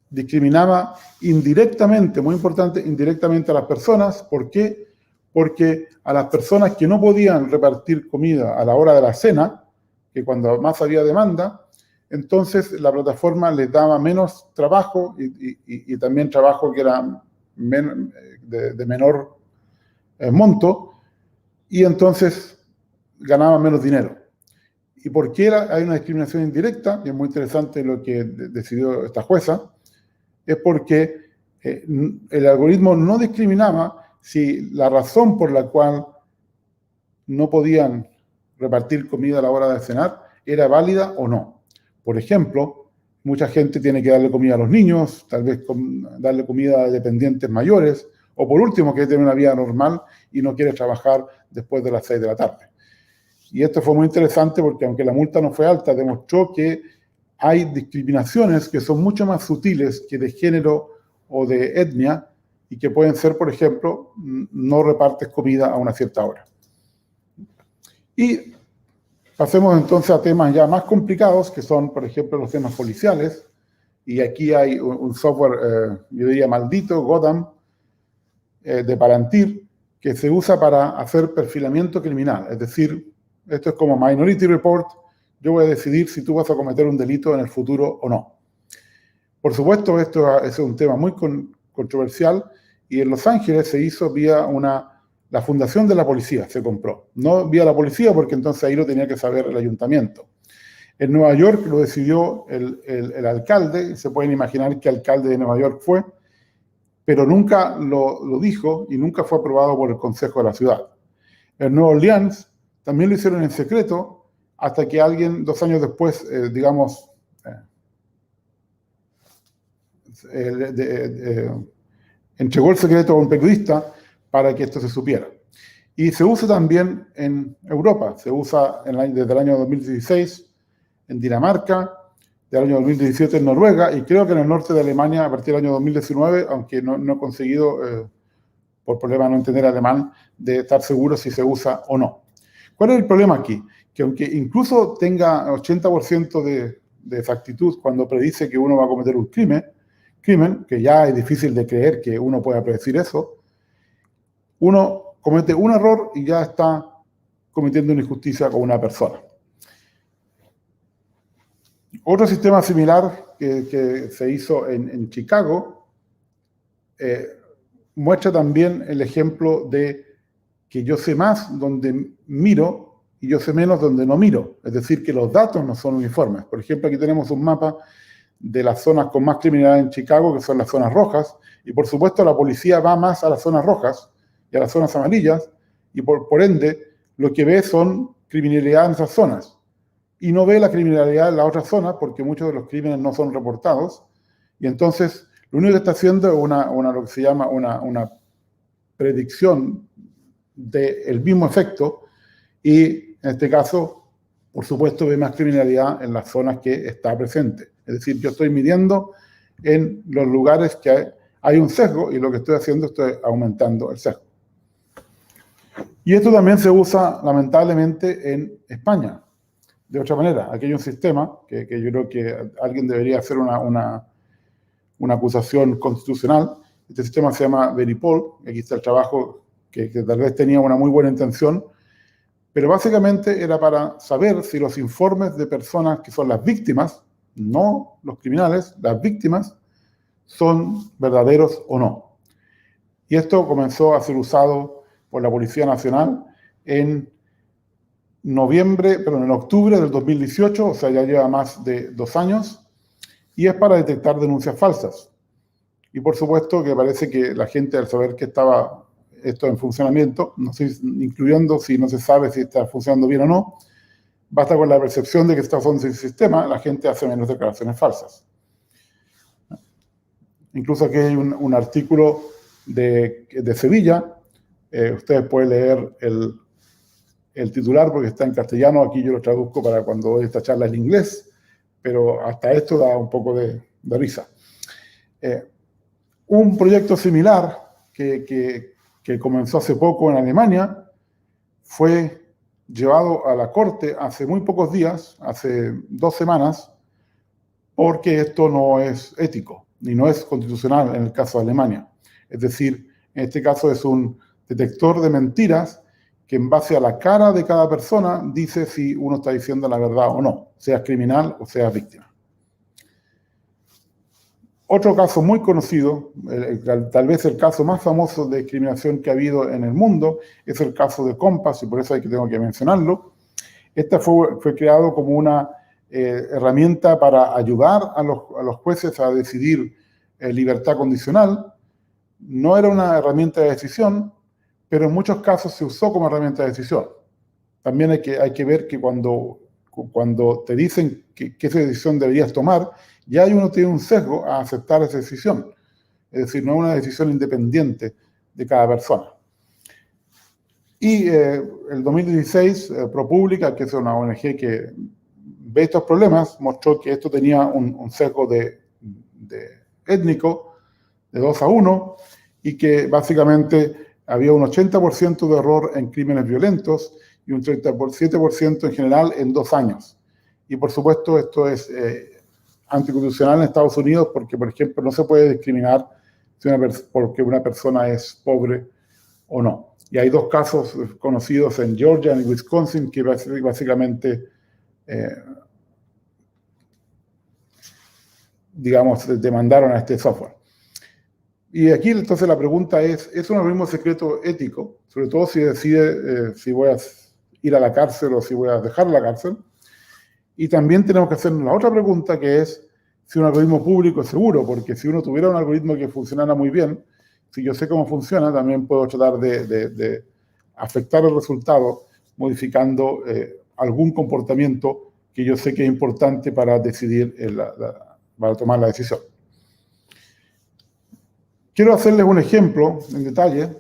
[SPEAKER 2] discriminaba indirectamente, muy importante, indirectamente a las personas. ¿Por qué? Porque a las personas que no podían repartir comida a la hora de la cena, que cuando más había demanda, entonces la plataforma les daba menos trabajo y también trabajo que era de menor monto, y entonces ganaban menos dinero. ¿Y por qué hay una discriminación indirecta? Y es muy interesante lo que decidió esta jueza. Es porque el algoritmo no discriminaba si la razón por la cual no podían repartir comida a la hora de cenar era válida o no. Por ejemplo, mucha gente tiene que darle comida a los niños, tal vez darle comida a dependientes mayores, o por último, que tiene una vida normal y no quiere trabajar después de las 6 de la tarde. Y esto fue muy interesante porque aunque la multa no fue alta, demostró que hay discriminaciones que son mucho más sutiles que de género o de etnia y que pueden ser, por ejemplo, no repartes comida a una cierta hora. Y pasemos entonces a temas ya más complicados, que son, por ejemplo, los temas policiales. Y aquí hay un software, yo diría maldito, Gotham, de Palantir, que se usa para hacer perfilamiento criminal. Es decir, esto es como Minority Report. Yo voy a decidir si tú vas a cometer un delito en el futuro o no. Por supuesto, esto es un tema muy controversial y en Los Ángeles se hizo vía la fundación de la policía, se compró. No vía la policía porque entonces ahí lo tenía que saber el ayuntamiento. En Nueva York lo decidió el alcalde, se pueden imaginar qué alcalde de Nueva York fue, pero nunca lo dijo y nunca fue aprobado por el Consejo de la Ciudad. En Nueva Orleans también lo hicieron en secreto hasta que alguien 2 años después, entregó el secreto a un periodista para que esto se supiera. Y se usa también en Europa, se usa desde el año 2016 en Dinamarca, del año 2017 en Noruega y creo que en el norte de Alemania a partir del año 2019, aunque no he conseguido, por problema de no entender alemán, de estar seguro si se usa o no. ¿Cuál es el problema aquí? Que aunque incluso tenga 80% de exactitud cuando predice que uno va a cometer un crimen, que ya es difícil de creer que uno pueda predecir eso, uno comete un error y ya está cometiendo una injusticia con una persona. Otro sistema similar que se hizo en Chicago muestra también el ejemplo de que yo sé más donde miro y yo sé menos donde no miro. Es decir, que los datos no son uniformes. Por ejemplo, aquí tenemos un mapa de las zonas con más criminalidad en Chicago, que son las zonas rojas, y por supuesto la policía va más a las zonas rojas y a las zonas amarillas, y por ende lo que ve son criminalidad en esas zonas. Y no ve la criminalidad en las otras zonas porque muchos de los crímenes no son reportados, y entonces lo único que está haciendo es lo que se llama una predicción del mismo efecto, y en este caso, por supuesto, ve más criminalidad en las zonas que está presente. Es decir, yo estoy midiendo en los lugares que hay un sesgo y lo que estoy haciendo estoy aumentando el sesgo. Y esto también se usa lamentablemente en España. De otra manera, aquí hay un sistema que yo creo que alguien debería hacer una acusación constitucional. Este sistema se llama Veripol. Aquí está el trabajo que tal vez tenía una muy buena intención, pero básicamente era para saber si los informes de personas que son las víctimas, no los criminales, las víctimas, son verdaderos o no. Y esto comenzó a ser usado por la Policía Nacional en octubre del 2018, o sea, ya lleva más de 2 años, y es para detectar denuncias falsas. Y por supuesto que parece que la gente, al saber que estaba esto en funcionamiento, no sé, incluyendo si no se sabe si está funcionando bien o no, basta con la percepción de que está funcionando el sistema, la gente hace menos declaraciones falsas. Incluso aquí hay un artículo de Sevilla, ustedes pueden leer el titular porque está en castellano, aquí yo lo traduzco para cuando doy esta charla en inglés, pero hasta esto da un poco de risa. Un proyecto similar que comenzó hace poco en Alemania fue llevado a la corte hace muy pocos días, hace 2 semanas, porque esto no es ético ni no es constitucional en el caso de Alemania. Es decir, en este caso es un detector de mentiras que en base a la cara de cada persona dice si uno está diciendo la verdad o no, sea criminal o sea víctima. Otro caso muy conocido, tal vez el caso más famoso de discriminación que ha habido en el mundo, es el caso de Compass, y por eso tengo que mencionarlo. Esta fue creado como una herramienta para ayudar a los jueces a decidir libertad condicional. No era una herramienta de decisión, pero en muchos casos se usó como herramienta de decisión. También hay que ver que cuando cuando te dicen qué decisión deberías tomar, ya uno tiene un sesgo a aceptar esa decisión. Es decir, no es una decisión independiente de cada persona. Y el 2016, ProPublica, que es una ONG que ve estos problemas, mostró que esto tenía un sesgo de étnico de 2-1 y que básicamente había un 80% de error en crímenes violentos y un 37% en general en 2 años. Y por supuesto esto es anticonstitucional en Estados Unidos porque, por ejemplo, no se puede discriminar porque una persona es pobre o no. Y hay 2 casos conocidos en Georgia y Wisconsin que básicamente, digamos, demandaron a este software. Y aquí entonces la pregunta ¿es un algoritmo secreto ético? Sobre todo si decide si voy a ir a la cárcel o si voy a dejar la cárcel. Y también tenemos que hacernos la otra pregunta que es si un algoritmo público es seguro, porque si uno tuviera un algoritmo que funcionara muy bien, si yo sé cómo funciona, también puedo tratar de afectar el resultado modificando algún comportamiento que yo sé que es importante para decidir, para tomar la decisión. Quiero hacerles un ejemplo en detalle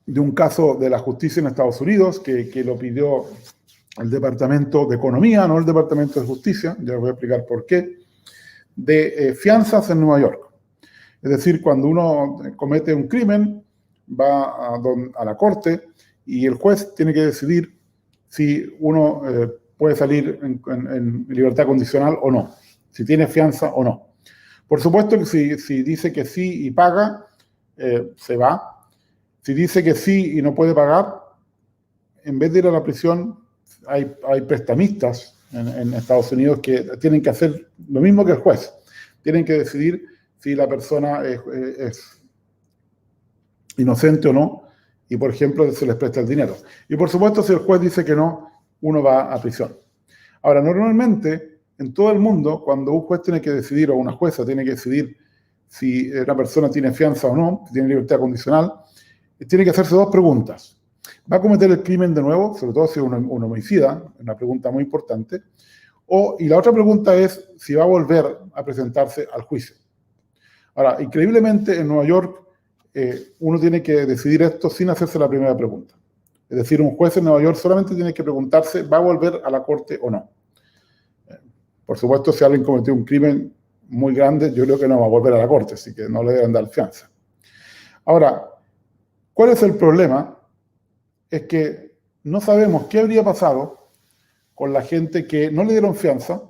[SPEAKER 2] de un caso de la justicia en Estados Unidos que lo pidió el Departamento de Economía, no el Departamento de Justicia, ya les voy a explicar por qué, de fianzas en Nueva York. Es decir, cuando uno comete un crimen, va a la corte y el juez tiene que decidir si uno puede salir en libertad condicional o no, si tiene fianza o no. Por supuesto que si dice que sí y paga, se va. Si dice que sí y no puede pagar, en vez de ir a la prisión, hay prestamistas en Estados Unidos que tienen que hacer lo mismo que el juez. Tienen que decidir si la persona es inocente o no, y por ejemplo se les presta el dinero. Y por supuesto, si el juez dice que no, uno va a prisión. Ahora, normalmente, en todo el mundo, cuando un juez tiene que decidir, o una jueza tiene que decidir si una persona tiene fianza o no, si tiene libertad condicional, tiene que hacerse 2 preguntas. ¿Va a cometer el crimen de nuevo? Sobre todo si es un homicida, una pregunta muy importante. Y la otra pregunta es si va a volver a presentarse al juicio. Ahora, increíblemente, en Nueva York, uno tiene que decidir esto sin hacerse la primera pregunta. Es decir, un juez en Nueva York solamente tiene que preguntarse, ¿va a volver a la corte o no? Por supuesto, si alguien cometió un crimen muy grande, yo creo que no va a volver a la corte, así que no le deben dar fianza. Ahora, ¿cuál es el problema? Es que no sabemos qué habría pasado con la gente que no le dieron fianza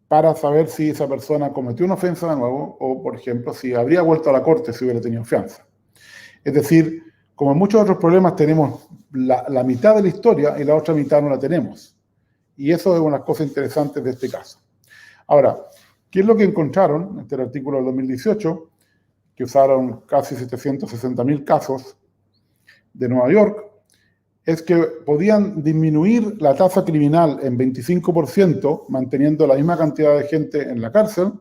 [SPEAKER 2] para saber si esa persona cometió una ofensa de nuevo o, por ejemplo, si habría vuelto a la corte si hubiera tenido fianza. Es decir, como en muchos otros problemas tenemos la mitad de la historia y la otra mitad no la tenemos. Y eso es una cosa interesante de este caso. Ahora, ¿qué es lo que encontraron en este artículo del 2018? Que usaron casi 760.000 casos de Nueva York, es que podían disminuir la tasa criminal en 25%, manteniendo la misma cantidad de gente en la cárcel,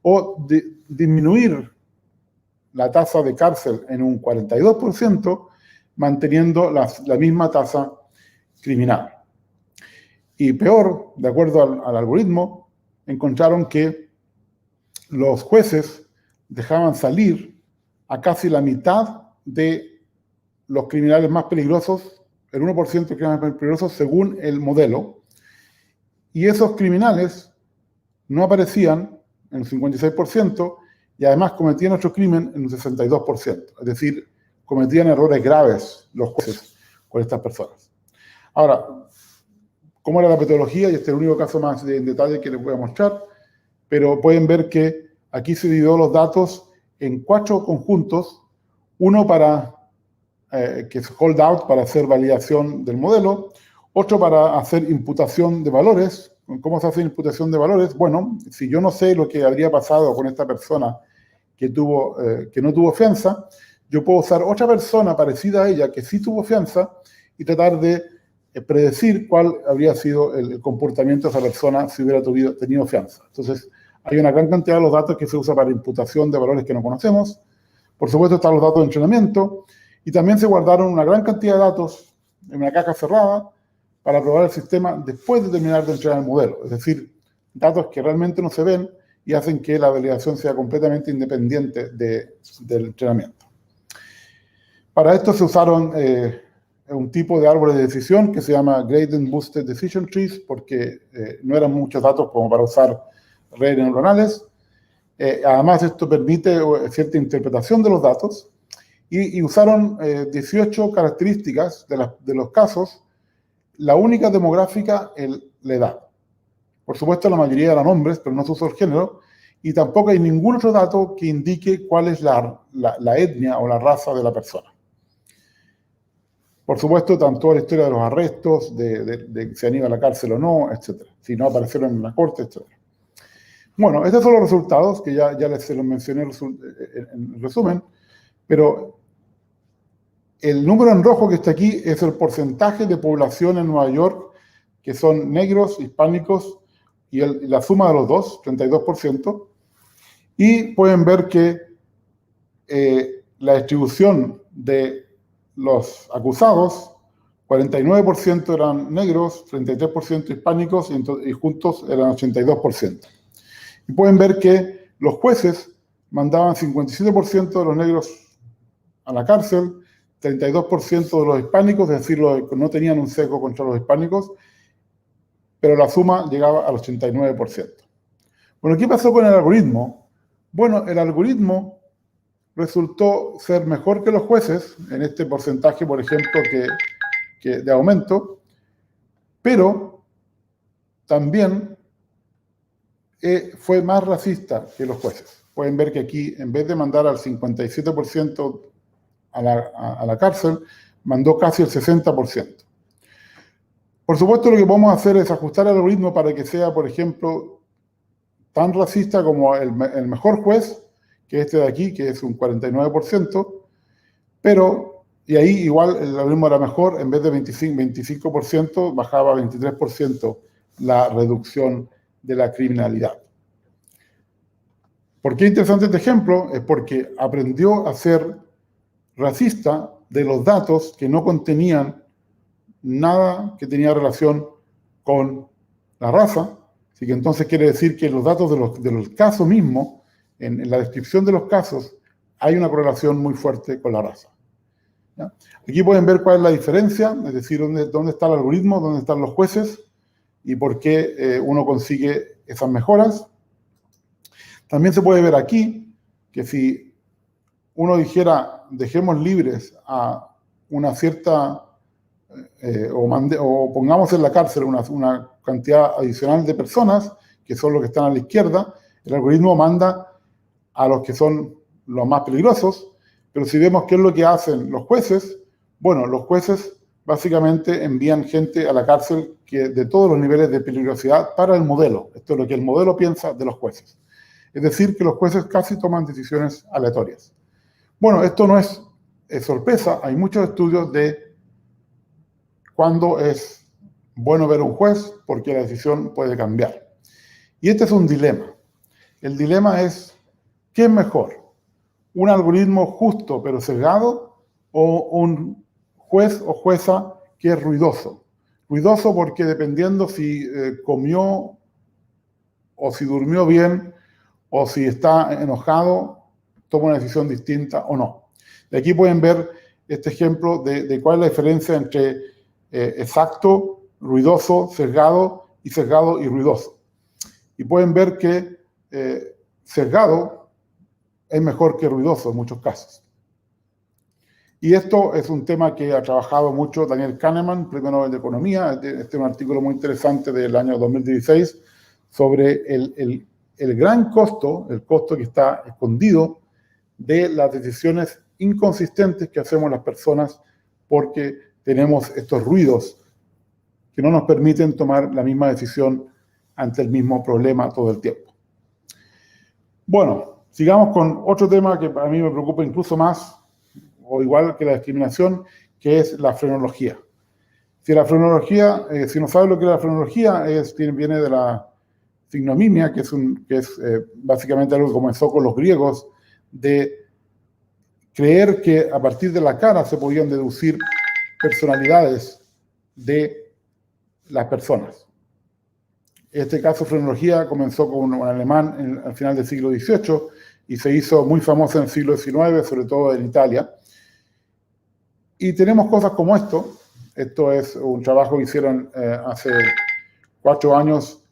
[SPEAKER 2] o disminuir la tasa de cárcel en un 42%, manteniendo la misma tasa criminal. Y peor, de acuerdo al algoritmo, encontraron que los jueces dejaban salir a casi la mitad de los criminales más peligrosos, el 1% de criminales más peligrosos según el modelo, y esos criminales no aparecían en el 56% y además cometían otro crimen en un 62%, es decir, cometían errores graves los jueces con estas personas. Ahora, ¿cómo era la metodología? Y este es el único caso más en detalle que les voy a mostrar, pero pueden ver que aquí se dividió los datos en 4 conjuntos, uno para que es hold out para hacer validación del modelo, otro para hacer imputación de valores. ¿Cómo se hace imputación de valores? Bueno, si yo no sé lo que habría pasado con esta persona que no tuvo fianza, yo puedo usar otra persona parecida a ella que sí tuvo fianza y tratar de predecir cuál habría sido el comportamiento de esa persona si hubiera tenido fianza. Entonces, hay una gran cantidad de los datos que se usa para imputación de valores que no conocemos. Por supuesto, están los datos de entrenamiento. Y también se guardaron una gran cantidad de datos en una caja cerrada para probar el sistema después de terminar de entrenar el modelo. Es decir, datos que realmente no se ven y hacen que la validación sea completamente independiente del entrenamiento. Para esto se usaron un tipo de árboles de decisión que se llama Gradient Boosted Decision Trees, porque no eran muchos datos como para usar redes neuronales. Además, esto permite cierta interpretación de los datos y usaron 18 características de los casos. La única demográfica, la edad. Por supuesto, la mayoría eran hombres, pero no se usó el género, y tampoco hay ningún otro dato que indique cuál es la etnia o la raza de la persona. Por supuesto, tanto la historia de los arrestos, de si han ido a la cárcel o no, etc. Si no aparecieron en la corte, etc. Bueno, estos son los resultados, que ya se los mencioné en resumen, pero el número en rojo que está aquí es el porcentaje de población en Nueva York que son negros, hispánicos, y la suma de los dos, 32%. Y pueden ver que la distribución de los acusados, 49% eran negros, 33% hispánicos, y juntos eran 82%. Y pueden ver que los jueces mandaban 57% de los negros a la cárcel, 32% de los hispánicos, es decir, no tenían un sesgo contra los hispánicos, pero la suma llegaba al 89%. Bueno, ¿qué pasó con el algoritmo? Bueno, el algoritmo resultó ser mejor que los jueces, en este porcentaje, por ejemplo, de aumento, pero también fue más racista que los jueces. Pueden ver que aquí, en vez de mandar al 57% a la cárcel, mandó casi el 60%. Por supuesto, lo que podemos hacer es ajustar el algoritmo para que sea, por ejemplo, tan racista como el mejor juez, que este de aquí, que es un 49%, pero, y ahí igual el algoritmo era mejor, en vez de 25%, bajaba a 23% la reducción de la criminalidad. ¿Por qué es interesante este ejemplo? Es porque aprendió a ser racista de los datos que no contenían nada que tenía relación con la raza, así que entonces quiere decir que los datos de los casos mismos, en la descripción de los casos, hay una correlación muy fuerte con la raza. ¿Ya? Aquí pueden ver cuál es la diferencia, es decir, dónde está el algoritmo, dónde están los jueces y por qué uno consigue esas mejoras. También se puede ver aquí que si uno dijera, dejemos libres a una cierta, o pongamos en la cárcel una cantidad adicional de personas, que son los que están a la izquierda, el algoritmo manda a los que son los más peligrosos, pero si vemos qué es lo que hacen los jueces, bueno, los jueces básicamente envían gente a la cárcel de todos los niveles de peligrosidad para el modelo. Esto es lo que el modelo piensa de los jueces. Es decir, que los jueces casi toman decisiones aleatorias. Bueno, esto no es sorpresa, hay muchos estudios de cuándo es bueno ver a un juez, porque la decisión puede cambiar. Y este es un dilema. El dilema es, ¿qué es mejor? ¿Un algoritmo justo pero sesgado o un juez o jueza que es ruidoso? Ruidoso porque dependiendo si comió o si durmió bien o si está enojado, toma una decisión distinta o no. De aquí pueden ver este ejemplo de cuál es la diferencia entre exacto, ruidoso, sesgado y ruidoso. Y pueden ver que sesgado es mejor que ruidoso en muchos casos. Y esto es un tema que ha trabajado mucho Daniel Kahneman, Premio Nobel de Economía. Este es un artículo muy interesante del año 2016 sobre el gran costo, el costo que está escondido de las decisiones inconsistentes que hacemos las personas porque tenemos estos ruidos que no nos permiten tomar la misma decisión ante el mismo problema todo el tiempo. Bueno, sigamos con otro tema que a mí me preocupa incluso más, o igual que la discriminación, que es la frenología. Si la frenología, si no sabes lo que es la frenología, viene de la signomimia, que es básicamente algo que comenzó con los griegos, de creer que a partir de la cara se podían deducir personalidades de las personas. Este caso de frenología comenzó con un alemán al final del siglo XVIII y se hizo muy famoso en el siglo XIX, sobre todo en Italia. Y tenemos cosas como esto. Esto es un trabajo que hicieron hace 4 años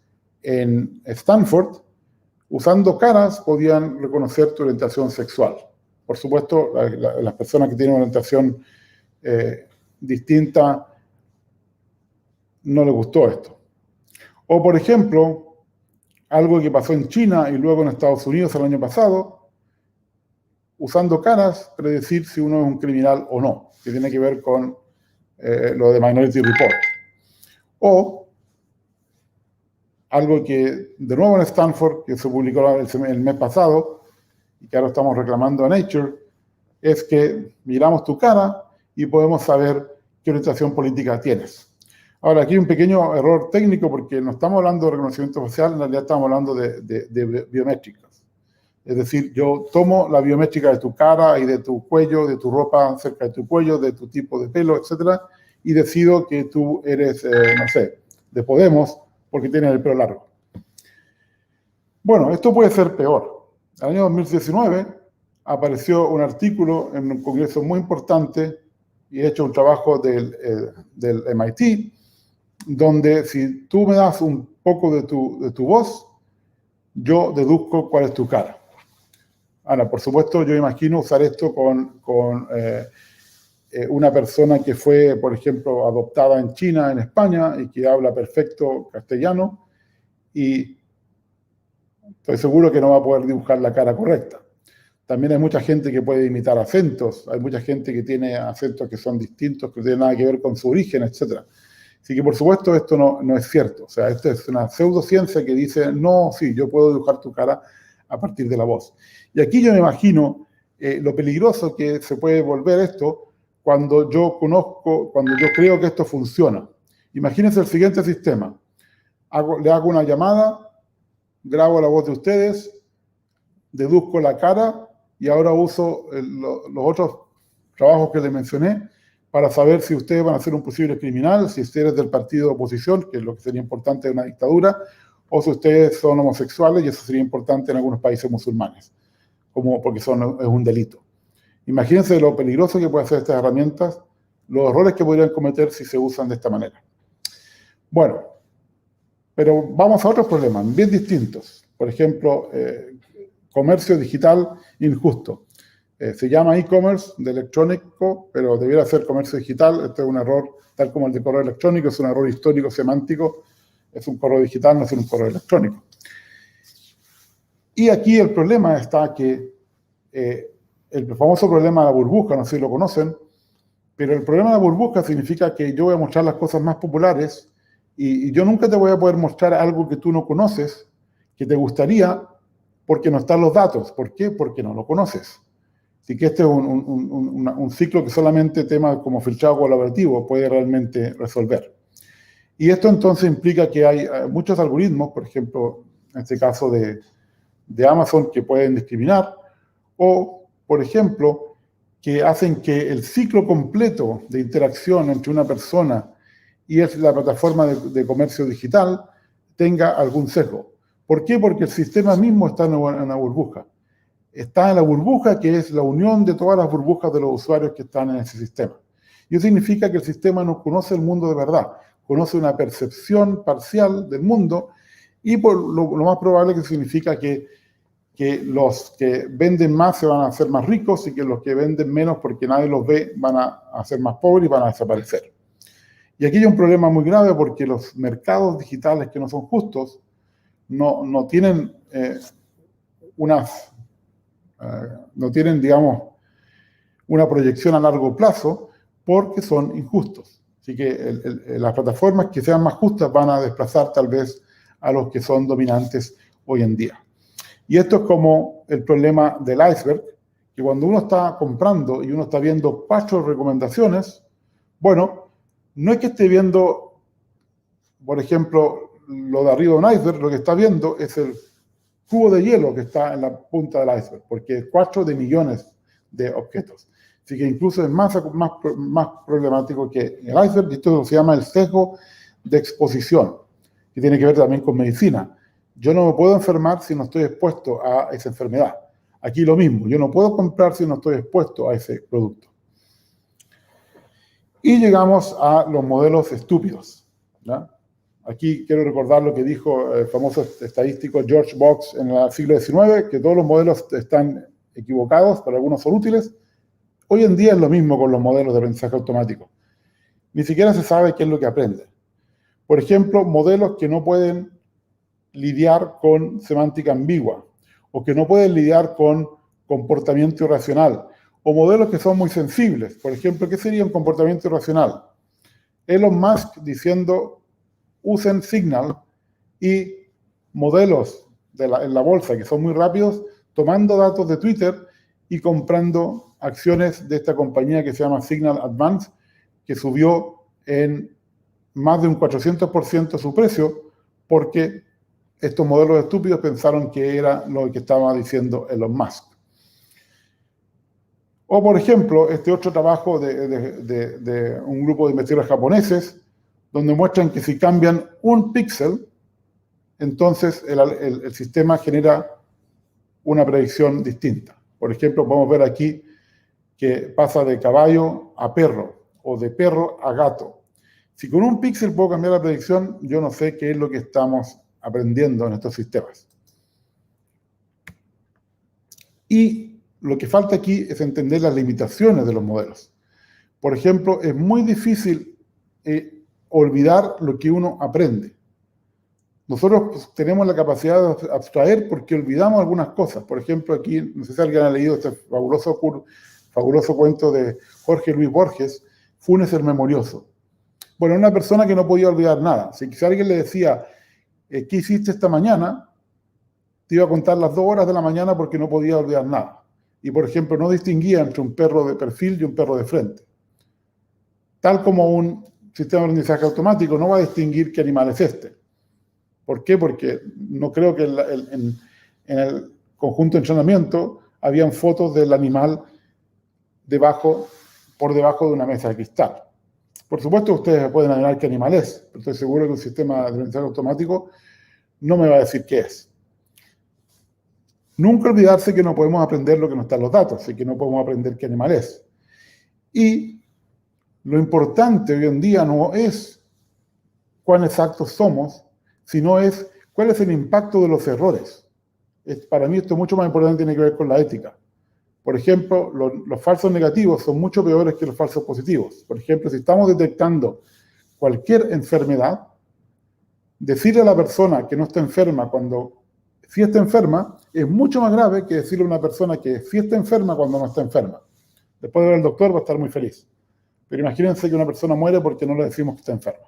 [SPEAKER 2] en Stanford. Usando caras podían reconocer tu orientación sexual. Por supuesto, las personas que tienen una orientación distinta no les gustó esto. O, por ejemplo, algo que pasó en China y luego en Estados Unidos el año pasado, usando caras, predecir si uno es un criminal o no, que tiene que ver con lo de Minority Report. O algo que, de nuevo en Stanford, que se publicó el mes pasado, y que ahora estamos reclamando a Nature, es que miramos tu cara y podemos saber qué orientación política tienes. Ahora, aquí hay un pequeño error técnico porque no estamos hablando de reconocimiento facial, en realidad estamos hablando de biométricas. Es decir, yo tomo la biométrica de tu cara y de tu cuello, de tu ropa cerca de tu cuello, de tu tipo de pelo, etcétera, y decido que tú eres, no sé, de Podemos porque tienes el pelo largo. Bueno, esto puede ser peor. En el año 2019 apareció un artículo en un congreso muy importante y he hecho un trabajo del MIT, donde si tú me das un poco de tu voz, yo deduzco cuál es tu cara. Ahora, por supuesto, yo imagino usar esto con una persona que fue, por ejemplo, adoptada en China, en España, y que habla perfecto castellano, y estoy seguro que no va a poder dibujar la cara correcta. También hay mucha gente que puede imitar acentos, hay mucha gente que tiene acentos que son distintos, que no tienen nada que ver con su origen, etc. Así que, por supuesto, esto no es cierto. O sea, esto es una pseudociencia que dice, no, sí, yo puedo dibujar tu cara a partir de la voz. Y aquí yo me imagino lo peligroso que se puede volver esto cuando yo creo que esto funciona. Imagínense el siguiente sistema. Le hago una llamada, grabo la voz de ustedes, deduzco la cara y ahora uso los otros trabajos que les mencioné para saber si ustedes van a ser un posible criminal, si ustedes del partido de oposición, que es lo que sería importante en una dictadura, o si ustedes son homosexuales, y eso sería importante en algunos países musulmanes, porque es un delito. Imagínense lo peligroso que pueden ser estas herramientas, los errores que podrían cometer si se usan de esta manera. Bueno, pero vamos a otros problemas bien distintos. Por ejemplo, comercio digital injusto. Se llama e-commerce de electrónico, pero debiera ser comercio digital. Este es un error, tal como el de correo electrónico, es un error histórico, semántico. Es un correo digital, no es un correo electrónico. Y aquí el problema está que el famoso problema de la burbuja, no sé si lo conocen, pero el problema de la burbuja significa que yo voy a mostrar las cosas más populares y yo nunca te voy a poder mostrar algo que tú no conoces, que te gustaría, porque no están los datos. ¿Por qué? Porque no lo conoces. Así que este es un ciclo que solamente temas como filtrado colaborativo puede realmente resolver. Y esto entonces implica que hay muchos algoritmos, por ejemplo, en este caso de Amazon, que pueden discriminar, o, por ejemplo, que hacen que el ciclo completo de interacción entre una persona y la plataforma de comercio digital tenga algún sesgo. ¿Por qué? Porque el sistema mismo está en una burbuja. Está en la burbuja que es la unión de todas las burbujas de los usuarios que están en ese sistema. Y eso significa que el sistema no conoce el mundo de verdad, conoce una percepción parcial del mundo y por lo más probable que significa que los que venden más se van a hacer más ricos y que los que venden menos porque nadie los ve van a ser más pobres y van a desaparecer. Y aquí hay un problema muy grave porque los mercados digitales que no son justos no tienen digamos, una proyección a largo plazo porque son injustos. Así que las plataformas que sean más justas van a desplazar tal vez a los que son dominantes hoy en día. Y esto es como el problema del iceberg, que cuando uno está comprando y uno está viendo 4 recomendaciones, bueno, no es que esté viendo, por ejemplo, lo de arriba de un iceberg, lo que está viendo es el cubo de hielo que está en la punta del iceberg, porque es 4 de millones de objetos. Así que incluso es más problemático que el iceberg, y esto se llama el sesgo de exposición, que tiene que ver también con medicina. Yo no me puedo enfermar si no estoy expuesto a esa enfermedad. Aquí lo mismo, yo no puedo comprar si no estoy expuesto a ese producto. Y llegamos a los modelos estúpidos, ¿ya? Aquí quiero recordar lo que dijo el famoso estadístico George Box en el siglo XIX, que todos los modelos están equivocados, pero algunos son útiles. Hoy en día es lo mismo con los modelos de aprendizaje automático. Ni siquiera se sabe qué es lo que aprende. Por ejemplo, modelos que no pueden lidiar con semántica ambigua, o que no pueden lidiar con comportamiento irracional, o modelos que son muy sensibles. Por ejemplo, ¿qué sería un comportamiento irracional? Elon Musk diciendo, usen Signal, y modelos en la bolsa que son muy rápidos, tomando datos de Twitter y comprando acciones de esta compañía que se llama Signal Advance, que subió en más de un 400% su precio, porque estos modelos estúpidos pensaron que era lo que estaba diciendo Elon Musk. O, por ejemplo, este otro trabajo de un grupo de investigadores japoneses, donde muestran que si cambian un píxel, entonces el sistema genera una predicción distinta. Por ejemplo, podemos ver aquí que pasa de caballo a perro, o de perro a gato. Si con un píxel puedo cambiar la predicción, yo no sé qué es lo que estamos aprendiendo en estos sistemas. Y lo que falta aquí es entender las limitaciones de los modelos. Por ejemplo, es muy difícil olvidar lo que uno aprende. Nosotros tenemos la capacidad de abstraer porque olvidamos algunas cosas. Por ejemplo, aquí, no sé si alguien ha leído este fabuloso cuento de Jorge Luis Borges, Funes el Memorioso. Bueno, una persona que no podía olvidar nada. Si alguien le decía, ¿qué hiciste esta mañana?, te iba a contar las 2 horas de la mañana porque no podía olvidar nada. Y, por ejemplo, no distinguía entre un perro de perfil y un perro de frente. Tal como un sistema de aprendizaje automático no va a distinguir qué animal es este. ¿Por qué? Porque no creo que en el conjunto de entrenamiento habían fotos del animal por debajo de una mesa de cristal. Por supuesto, ustedes pueden adivinar qué animal es, pero estoy seguro que un sistema de aprendizaje automático no me va a decir qué es. Nunca olvidarse que no podemos aprender lo que no está en los datos, y que no podemos aprender qué animal es. Y lo importante hoy en día no es cuán exactos somos, sino es cuál es el impacto de los errores. Para mí esto es mucho más importante, tiene que ver con la ética. Por ejemplo, los falsos negativos son mucho peores que los falsos positivos. Por ejemplo, si estamos detectando cualquier enfermedad, decirle a la persona que no está enferma cuando sí está enferma es mucho más grave que decirle a una persona que sí está enferma cuando no está enferma. Después de ver al doctor va a estar muy feliz. Pero imagínense que una persona muere porque no le decimos que está enferma.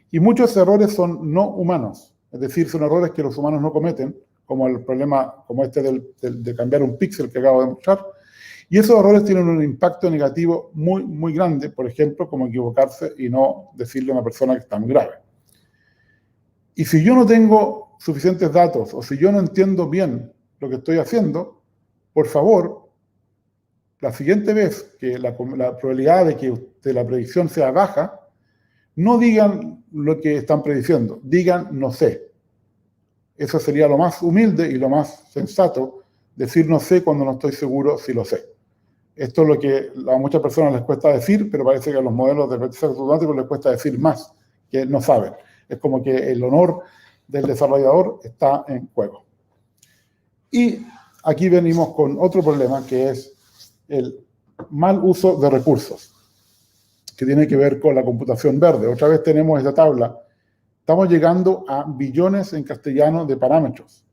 [SPEAKER 2] Y muchos errores son no humanos, es decir, son errores que los humanos no cometen, como el problema como este de cambiar un píxel que acabo de mostrar. Y esos errores tienen un impacto negativo muy, muy grande, por ejemplo, como equivocarse y no decirle a una persona que está muy grave. Y si yo no tengo suficientes datos, o si yo no entiendo bien lo que estoy haciendo, por favor, la siguiente vez que la probabilidad de que la predicción sea baja, no digan lo que están prediciendo, digan no sé. Eso sería lo más humilde y lo más sensato, decir no sé cuando no estoy seguro si lo sé. Esto es lo que a muchas personas les cuesta decir, pero parece que a los modelos de aprendizaje automático les cuesta decir más, que no saben. Es como que el honor del desarrollador está en juego. Y aquí venimos con otro problema, que es el mal uso de recursos, que tiene que ver con la computación verde. Otra vez tenemos esta tabla. Estamos llegando a billones en castellano de parámetros.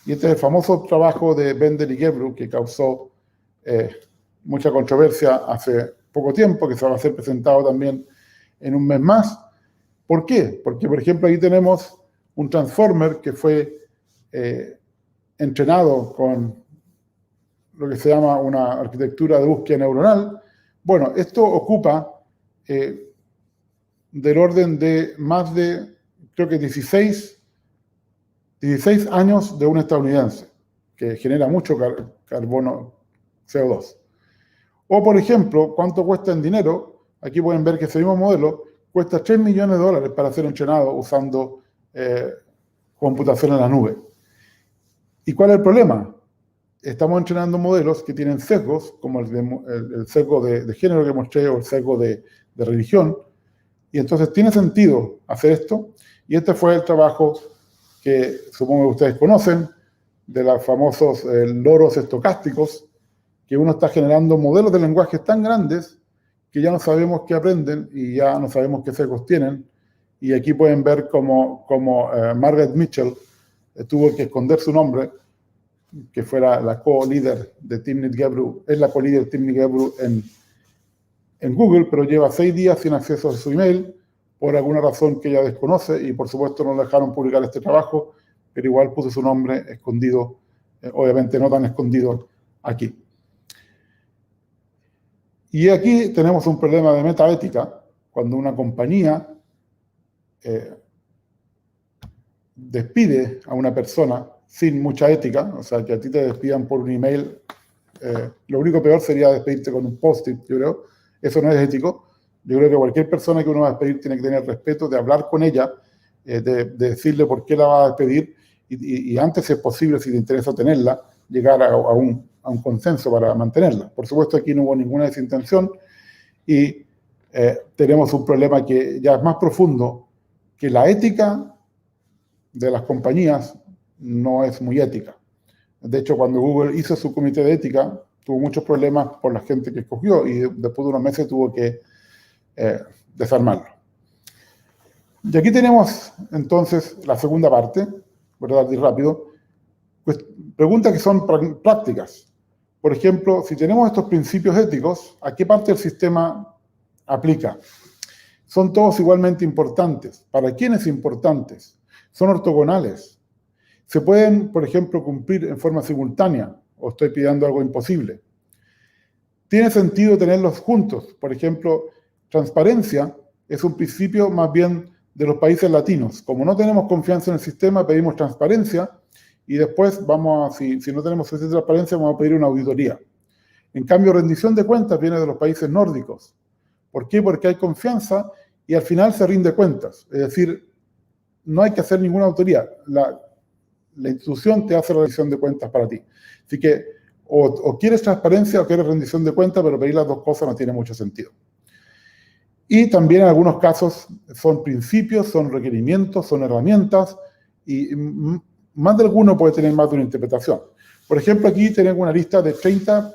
[SPEAKER 2] Y este es el famoso trabajo de Bender y Gebru, que causó mucha controversia hace poco tiempo, que se va a ser presentado también en un mes más. ¿Por qué? Porque, por ejemplo, ahí tenemos un transformer que fue entrenado con lo que se llama una arquitectura de búsqueda neuronal. Bueno, esto ocupa del orden de más de, creo que 16 años de un estadounidense, que genera mucho carbono CO2. O, por ejemplo, ¿cuánto cuesta en dinero? Aquí pueden ver que ese mismo modelo cuesta $3 millones para ser entrenado usando computación en la nube. ¿Y cuál es el problema? Estamos entrenando modelos que tienen sesgos, como el sesgo de género que mostré o el sesgo de religión, y entonces tiene sentido hacer esto, y este fue el trabajo que supongo que ustedes conocen, de los famosos loros estocásticos, que uno está generando modelos de lenguajes tan grandes que ya no sabemos qué aprenden y ya no sabemos qué sesgos tienen, y aquí pueden ver cómo Margaret Mitchell tuvo que esconder su nombre, que fuera la co-líder de Timnit Gebru, es la co-líder de Timnit Gebru en Google, pero lleva 6 días sin acceso a su email, por alguna razón que ella desconoce, y por supuesto no le dejaron publicar este trabajo, pero igual puso su nombre escondido, obviamente no tan escondido aquí. Y aquí tenemos un problema de metaética, cuando una compañía despide a una persona sin mucha ética, o sea, que a ti te despidan por un email, lo único peor sería despedirte con un post-it, yo creo. Eso no es ético. Yo creo que cualquier persona que uno va a despedir tiene que tener respeto de hablar con ella, de decirle por qué la va a despedir, y antes, si es posible, si te interesa tenerla, llegar a un consenso para mantenerla. Por supuesto, aquí no hubo ninguna desintención, y tenemos un problema que ya es más profundo, que la ética de las compañías no es muy ética. De hecho, cuando Google hizo su comité de ética, tuvo muchos problemas por la gente que escogió, y después de unos meses tuvo que desarmarlo. Y aquí tenemos entonces la segunda parte, voy a dar rápido, pues, preguntas que son prácticas. Por ejemplo, si tenemos estos principios éticos, ¿a qué parte del sistema aplica? ¿Son todos igualmente importantes? ¿Para quiénes importantes? ¿Son ortogonales? ¿Se pueden, por ejemplo, cumplir en forma simultánea? ¿O estoy pidiendo algo imposible? ¿Tiene sentido tenerlos juntos? Por ejemplo, transparencia es un principio más bien de los países latinos. Como no tenemos confianza en el sistema, pedimos transparencia, y después si no tenemos suficiente transparencia, vamos a pedir una auditoría. En cambio, rendición de cuentas viene de los países nórdicos. ¿Por qué? Porque hay confianza y al final se rinde cuentas. Es decir, no hay que hacer ninguna auditoría. La institución te hace la rendición de cuentas para ti. Así que o quieres transparencia o quieres rendición de cuentas, pero pedir las dos cosas no tiene mucho sentido. Y también en algunos casos son principios, son requerimientos, son herramientas, y más de alguno puede tener más de una interpretación. Por ejemplo, aquí tenemos una lista de 30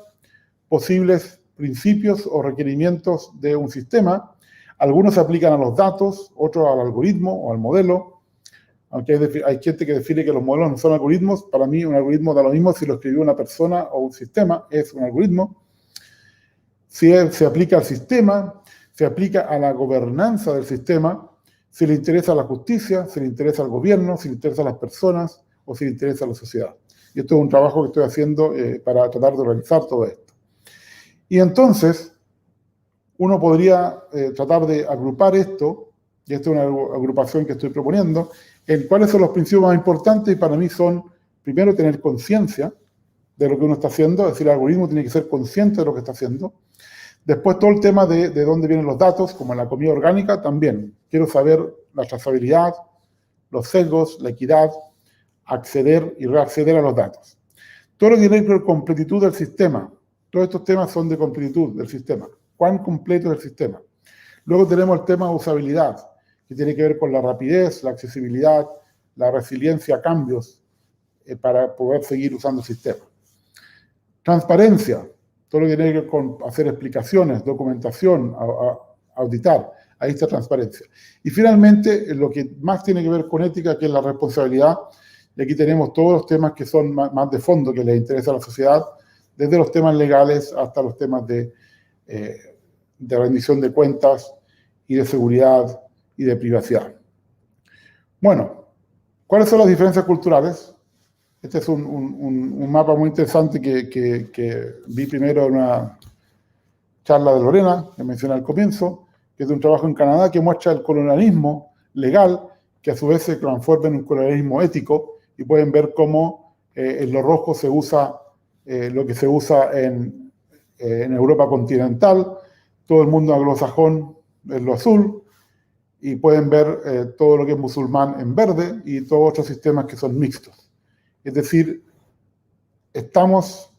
[SPEAKER 2] posibles principios o requerimientos de un sistema. Algunos se aplican a los datos, otros al algoritmo o al modelo. Aunque hay gente que define que los modelos no son algoritmos, para mí un algoritmo da lo mismo si lo escribió una persona o un sistema, es un algoritmo. Si se aplica al sistema, se aplica a la gobernanza del sistema, si le interesa a la justicia, si le interesa al gobierno, si le interesa a las personas o si le interesa a la sociedad. Y esto es un trabajo que estoy haciendo para tratar de organizar todo esto. Y entonces, uno podría tratar de agrupar esto, y esta es una agrupación que estoy proponiendo, en cuáles son los principios más importantes, y para mí son, primero, tener conciencia de lo que uno está haciendo, es decir, el algoritmo tiene que ser consciente de lo que está haciendo. Después, todo el tema de dónde vienen los datos, como en la comida orgánica, también. Quiero saber la trazabilidad, los sesgos, la equidad, acceder y reacceder a los datos. Todo lo que tiene que ver con completitud del sistema. Todos estos temas son de completitud del sistema. ¿Cuán completo es el sistema? Luego tenemos el tema de usabilidad, que tiene que ver con la rapidez, la accesibilidad, la resiliencia a cambios para poder seguir usando el sistema. Transparencia, todo lo que tiene que ver con hacer explicaciones, documentación, auditar. Ahí está transparencia. Y finalmente, lo que más tiene que ver con ética, que es la responsabilidad. Y aquí tenemos todos los temas que son más de fondo, que les interesa a la sociedad, desde los temas legales hasta los temas de rendición de cuentas y de seguridad y de privacidad. Bueno, ¿cuáles son las diferencias culturales? Este es un mapa muy interesante que vi primero en una charla de Lorena, que mencioné al comienzo, que es de un trabajo en Canadá que muestra el colonialismo legal, que a su vez se transforma en un colonialismo ético, y pueden ver cómo en lo rojo se usa lo que se usa en en Europa continental, todo el mundo anglosajón es lo azul, y pueden ver todo lo que es musulmán en verde y todos otros sistemas que son mixtos. Es decir, estamos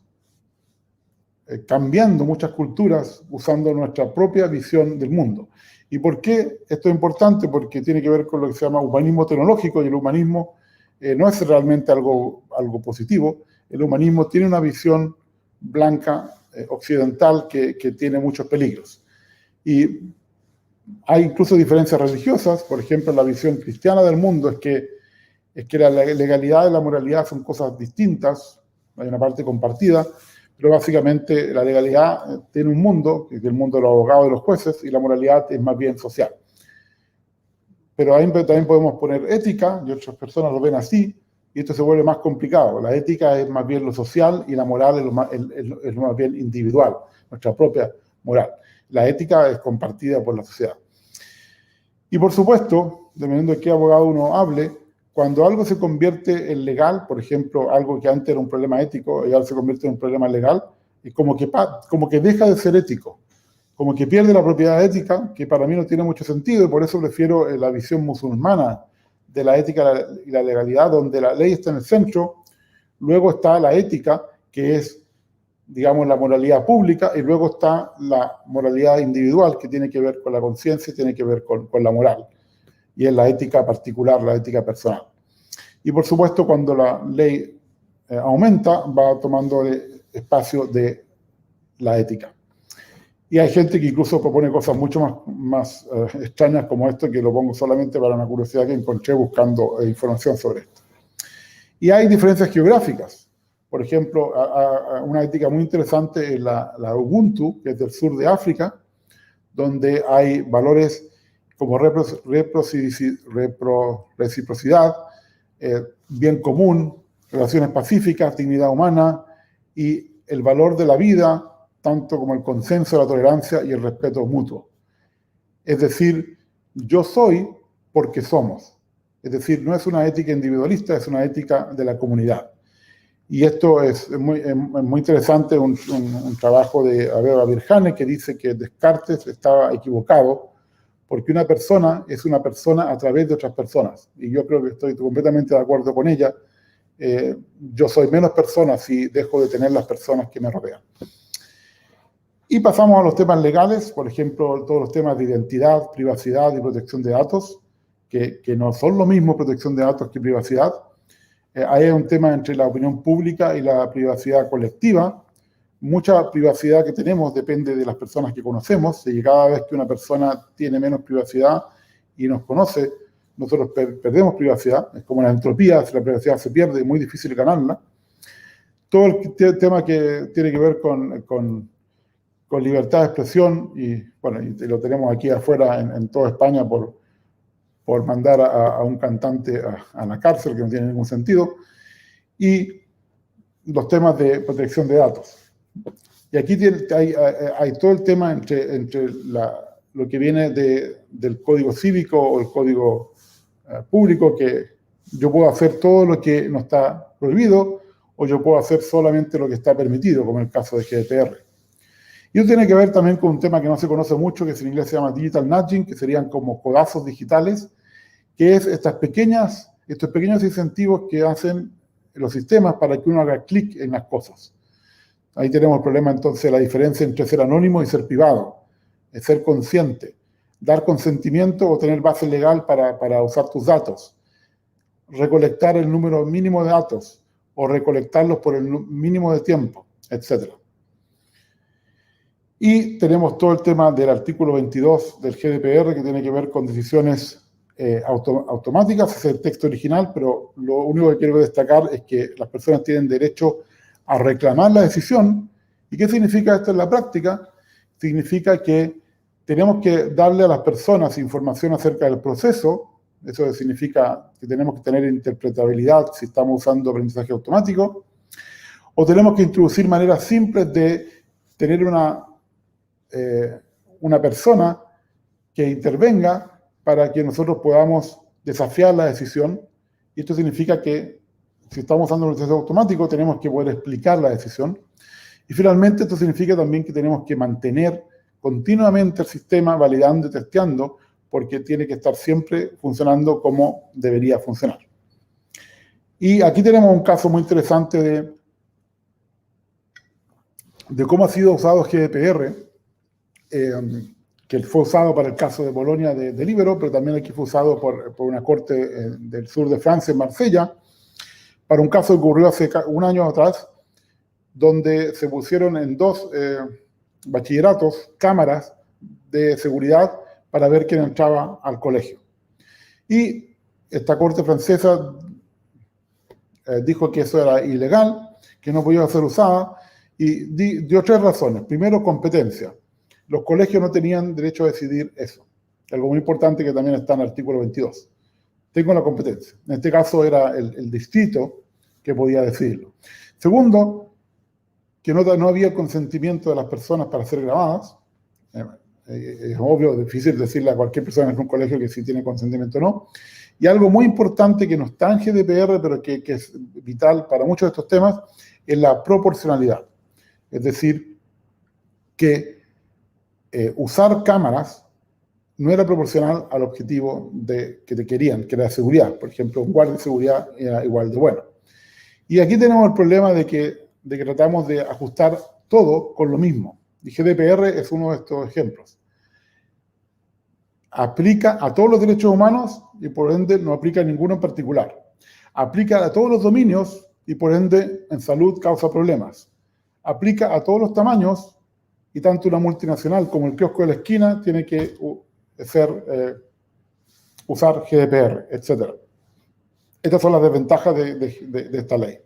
[SPEAKER 2] cambiando muchas culturas usando nuestra propia visión del mundo. ¿Y por qué esto es importante? Porque tiene que ver con lo que se llama humanismo tecnológico, y el humanismo no es realmente algo positivo. El humanismo tiene una visión blanca, occidental, que tiene muchos peligros. Y hay incluso diferencias religiosas. Por ejemplo, la visión cristiana del mundo es que la legalidad y la moralidad son cosas distintas, hay una parte compartida, pero básicamente la legalidad tiene un mundo, que es el mundo de los abogados y los jueces, y la moralidad es más bien social. Pero ahí también podemos poner ética, y otras personas lo ven así, y esto se vuelve más complicado. La ética es más bien lo social y la moral es lo más bien individual, nuestra propia moral. La ética es compartida por la sociedad. Y por supuesto, dependiendo de qué abogado uno hable, cuando algo se convierte en legal, por ejemplo, algo que antes era un problema ético y ahora se convierte en un problema legal, es como que deja de ser ético, como que pierde la propiedad ética, que para mí no tiene mucho sentido, y por eso prefiero la visión musulmana de la ética y la legalidad, donde la ley está en el centro, luego está la ética, que es, digamos, la moralidad pública, y luego está la moralidad individual, que tiene que ver con la conciencia y tiene que ver con la moral, y es la ética particular, la ética personal. Y por supuesto, cuando la ley aumenta, va tomando espacio de la ética. Y hay gente que incluso propone cosas mucho más extrañas como esto, que lo pongo solamente para una curiosidad que encontré buscando información sobre esto. Y hay diferencias geográficas. Por ejemplo, una ética muy interesante es la Ubuntu, que es del sur de África, donde hay valores como reciprocidad, bien común, relaciones pacíficas, dignidad humana y el valor de la vida, tanto como el consenso, la tolerancia y el respeto mutuo. Es decir, yo soy porque somos. Es decir, no es una ética individualista, es una ética de la comunidad. Y esto es muy interesante, un trabajo de Abeba Birhane, que dice que Descartes estaba equivocado, porque una persona es una persona a través de otras personas. Y yo creo que estoy completamente de acuerdo con ella. Yo soy menos persona si dejo de tener las personas que me rodean. Y pasamos a los temas legales, por ejemplo, todos los temas de identidad, privacidad y protección de datos, que no son lo mismo protección de datos que privacidad. Ahí hay un tema entre la opinión pública y la privacidad colectiva. Mucha privacidad que tenemos depende de las personas que conocemos, y cada vez que una persona tiene menos privacidad y nos conoce, nosotros perdemos privacidad. Es como la entropía, si la privacidad se pierde, es muy difícil ganarla. Todo el tema que tiene que ver con libertad de expresión, y bueno, y lo tenemos aquí afuera en toda España por mandar a un cantante a la cárcel, que no tiene ningún sentido, y los temas de protección de datos. Y aquí hay todo el tema entre lo que viene del código cívico o el código público, que yo puedo hacer todo lo que no está prohibido, o yo puedo hacer solamente lo que está permitido, como en el caso de GDPR. Y eso tiene que ver también con un tema que no se conoce mucho, que en inglés se llama digital nudging, que serían como codazos digitales, que es estos pequeños incentivos que hacen los sistemas para que uno haga clic en las cosas. Ahí tenemos el problema, entonces, la diferencia entre ser anónimo y ser privado, es ser consciente, dar consentimiento o tener base legal para usar tus datos, recolectar el número mínimo de datos o recolectarlos por el mínimo de tiempo, etc. Y tenemos todo el tema del artículo 22 del GDPR, que tiene que ver con decisiones automáticas. Es el texto original, pero lo único que quiero destacar es que las personas tienen derecho a reclamar la decisión. ¿Y qué significa esto en la práctica? Significa que tenemos que darle a las personas información acerca del proceso. Eso significa que tenemos que tener interpretabilidad si estamos usando aprendizaje automático, o tenemos que introducir maneras simples de tener una persona que intervenga para que nosotros podamos desafiar la decisión. Y esto significa que si estamos usando un proceso automático, tenemos que poder explicar la decisión. Y finalmente esto significa también que tenemos que mantener continuamente el sistema validando y testeando, porque tiene que estar siempre funcionando como debería funcionar. Y aquí tenemos un caso muy interesante de cómo ha sido usado GDPR, que fue usado para el caso de Bolonia de Libero, pero también aquí fue usado por una corte del sur de Francia, en Marsella, para un caso que ocurrió hace un año atrás, donde se pusieron en 2 bachilleratos cámaras de seguridad para ver quién entraba al colegio. Y esta corte francesa dijo que eso era ilegal, que no podía ser usada, y dio 3 razones. Primero, competencia. Los colegios no tenían derecho a decidir eso. Algo muy importante que también está en el artículo 22. Tengo la competencia. En este caso era el distrito que podía decidirlo. Segundo, que no había consentimiento de las personas para ser grabadas. Es obvio, difícil decirle a cualquier persona en un colegio que si tiene consentimiento o no. Y algo muy importante que no está en GDPR, pero que es vital para muchos de estos temas, es la proporcionalidad. Es decir, que usar cámaras no era proporcional al objetivo que te querían, que era la seguridad. Por ejemplo, un guardia de seguridad era igual de bueno. Y aquí tenemos el problema de que tratamos de ajustar todo con lo mismo. Y GDPR es uno de estos ejemplos. Aplica a todos los derechos humanos y por ende no aplica a ninguno en particular. Aplica a todos los dominios y por ende en salud causa problemas. Aplica a todos los tamaños y tanto una multinacional como el kiosco de la esquina tiene que usar GDPR, etc. Estas son las desventajas de esta ley.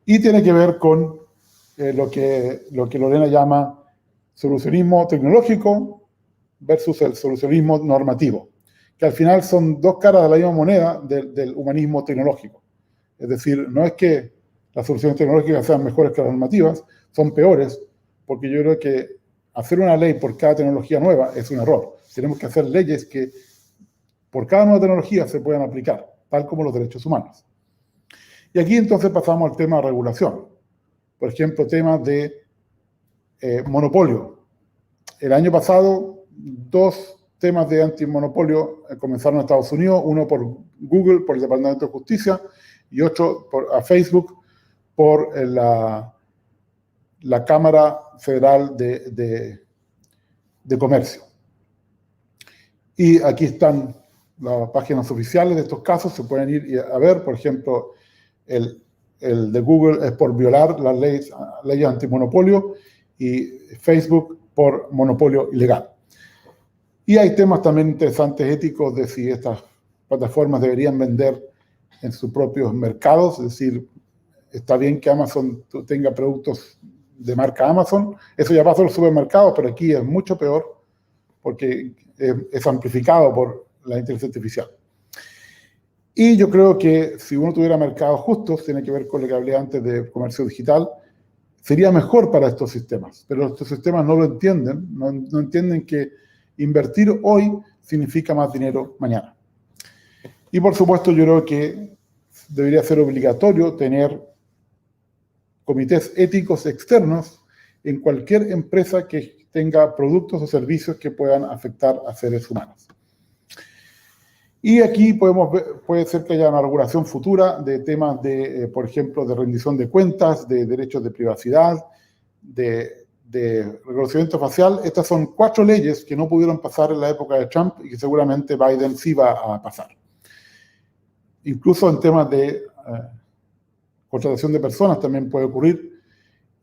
[SPEAKER 2] Y tiene que ver con lo que Lorena llama solucionismo tecnológico versus el solucionismo normativo, que al final son 2 caras de la misma moneda del humanismo tecnológico. Es decir, no es que las soluciones tecnológicas sean mejores que las normativas, son peores, porque yo creo que hacer una ley por cada tecnología nueva es un error. Tenemos que hacer leyes que por cada nueva tecnología se puedan aplicar, tal como los derechos humanos. Y aquí entonces pasamos al tema de regulación. Por ejemplo, temas de monopolio. El año pasado, 2 temas de antimonopolio comenzaron en Estados Unidos, uno por Google, por el Departamento de Justicia, y otro a Facebook, por la Cámara Federal de Comercio. Y aquí están las páginas oficiales de estos casos, se pueden ir a ver. Por ejemplo, el de Google es por violar las leyes antimonopolio y Facebook por monopolio ilegal. Y hay temas también interesantes éticos de si estas plataformas deberían vender en sus propios mercados, es decir, está bien que Amazon tenga productos de marca Amazon, eso ya pasa en los supermercados, pero aquí es mucho peor porque es amplificado por la inteligencia artificial. Y yo creo que si uno tuviera mercados justos, tiene que ver con lo que hablé antes de comercio digital, sería mejor para estos sistemas, pero estos sistemas no lo entienden, no entienden que invertir hoy significa más dinero mañana. Y por supuesto yo creo que debería ser obligatorio tener comités éticos externos en cualquier empresa que tenga productos o servicios que puedan afectar a seres humanos. Y aquí puede ser que haya una regulación futura de temas por ejemplo, de rendición de cuentas, de derechos de privacidad, de reconocimiento facial. Estas son 4 leyes que no pudieron pasar en la época de Trump y que seguramente Biden sí va a pasar. Incluso en temas de contratación de personas también puede ocurrir.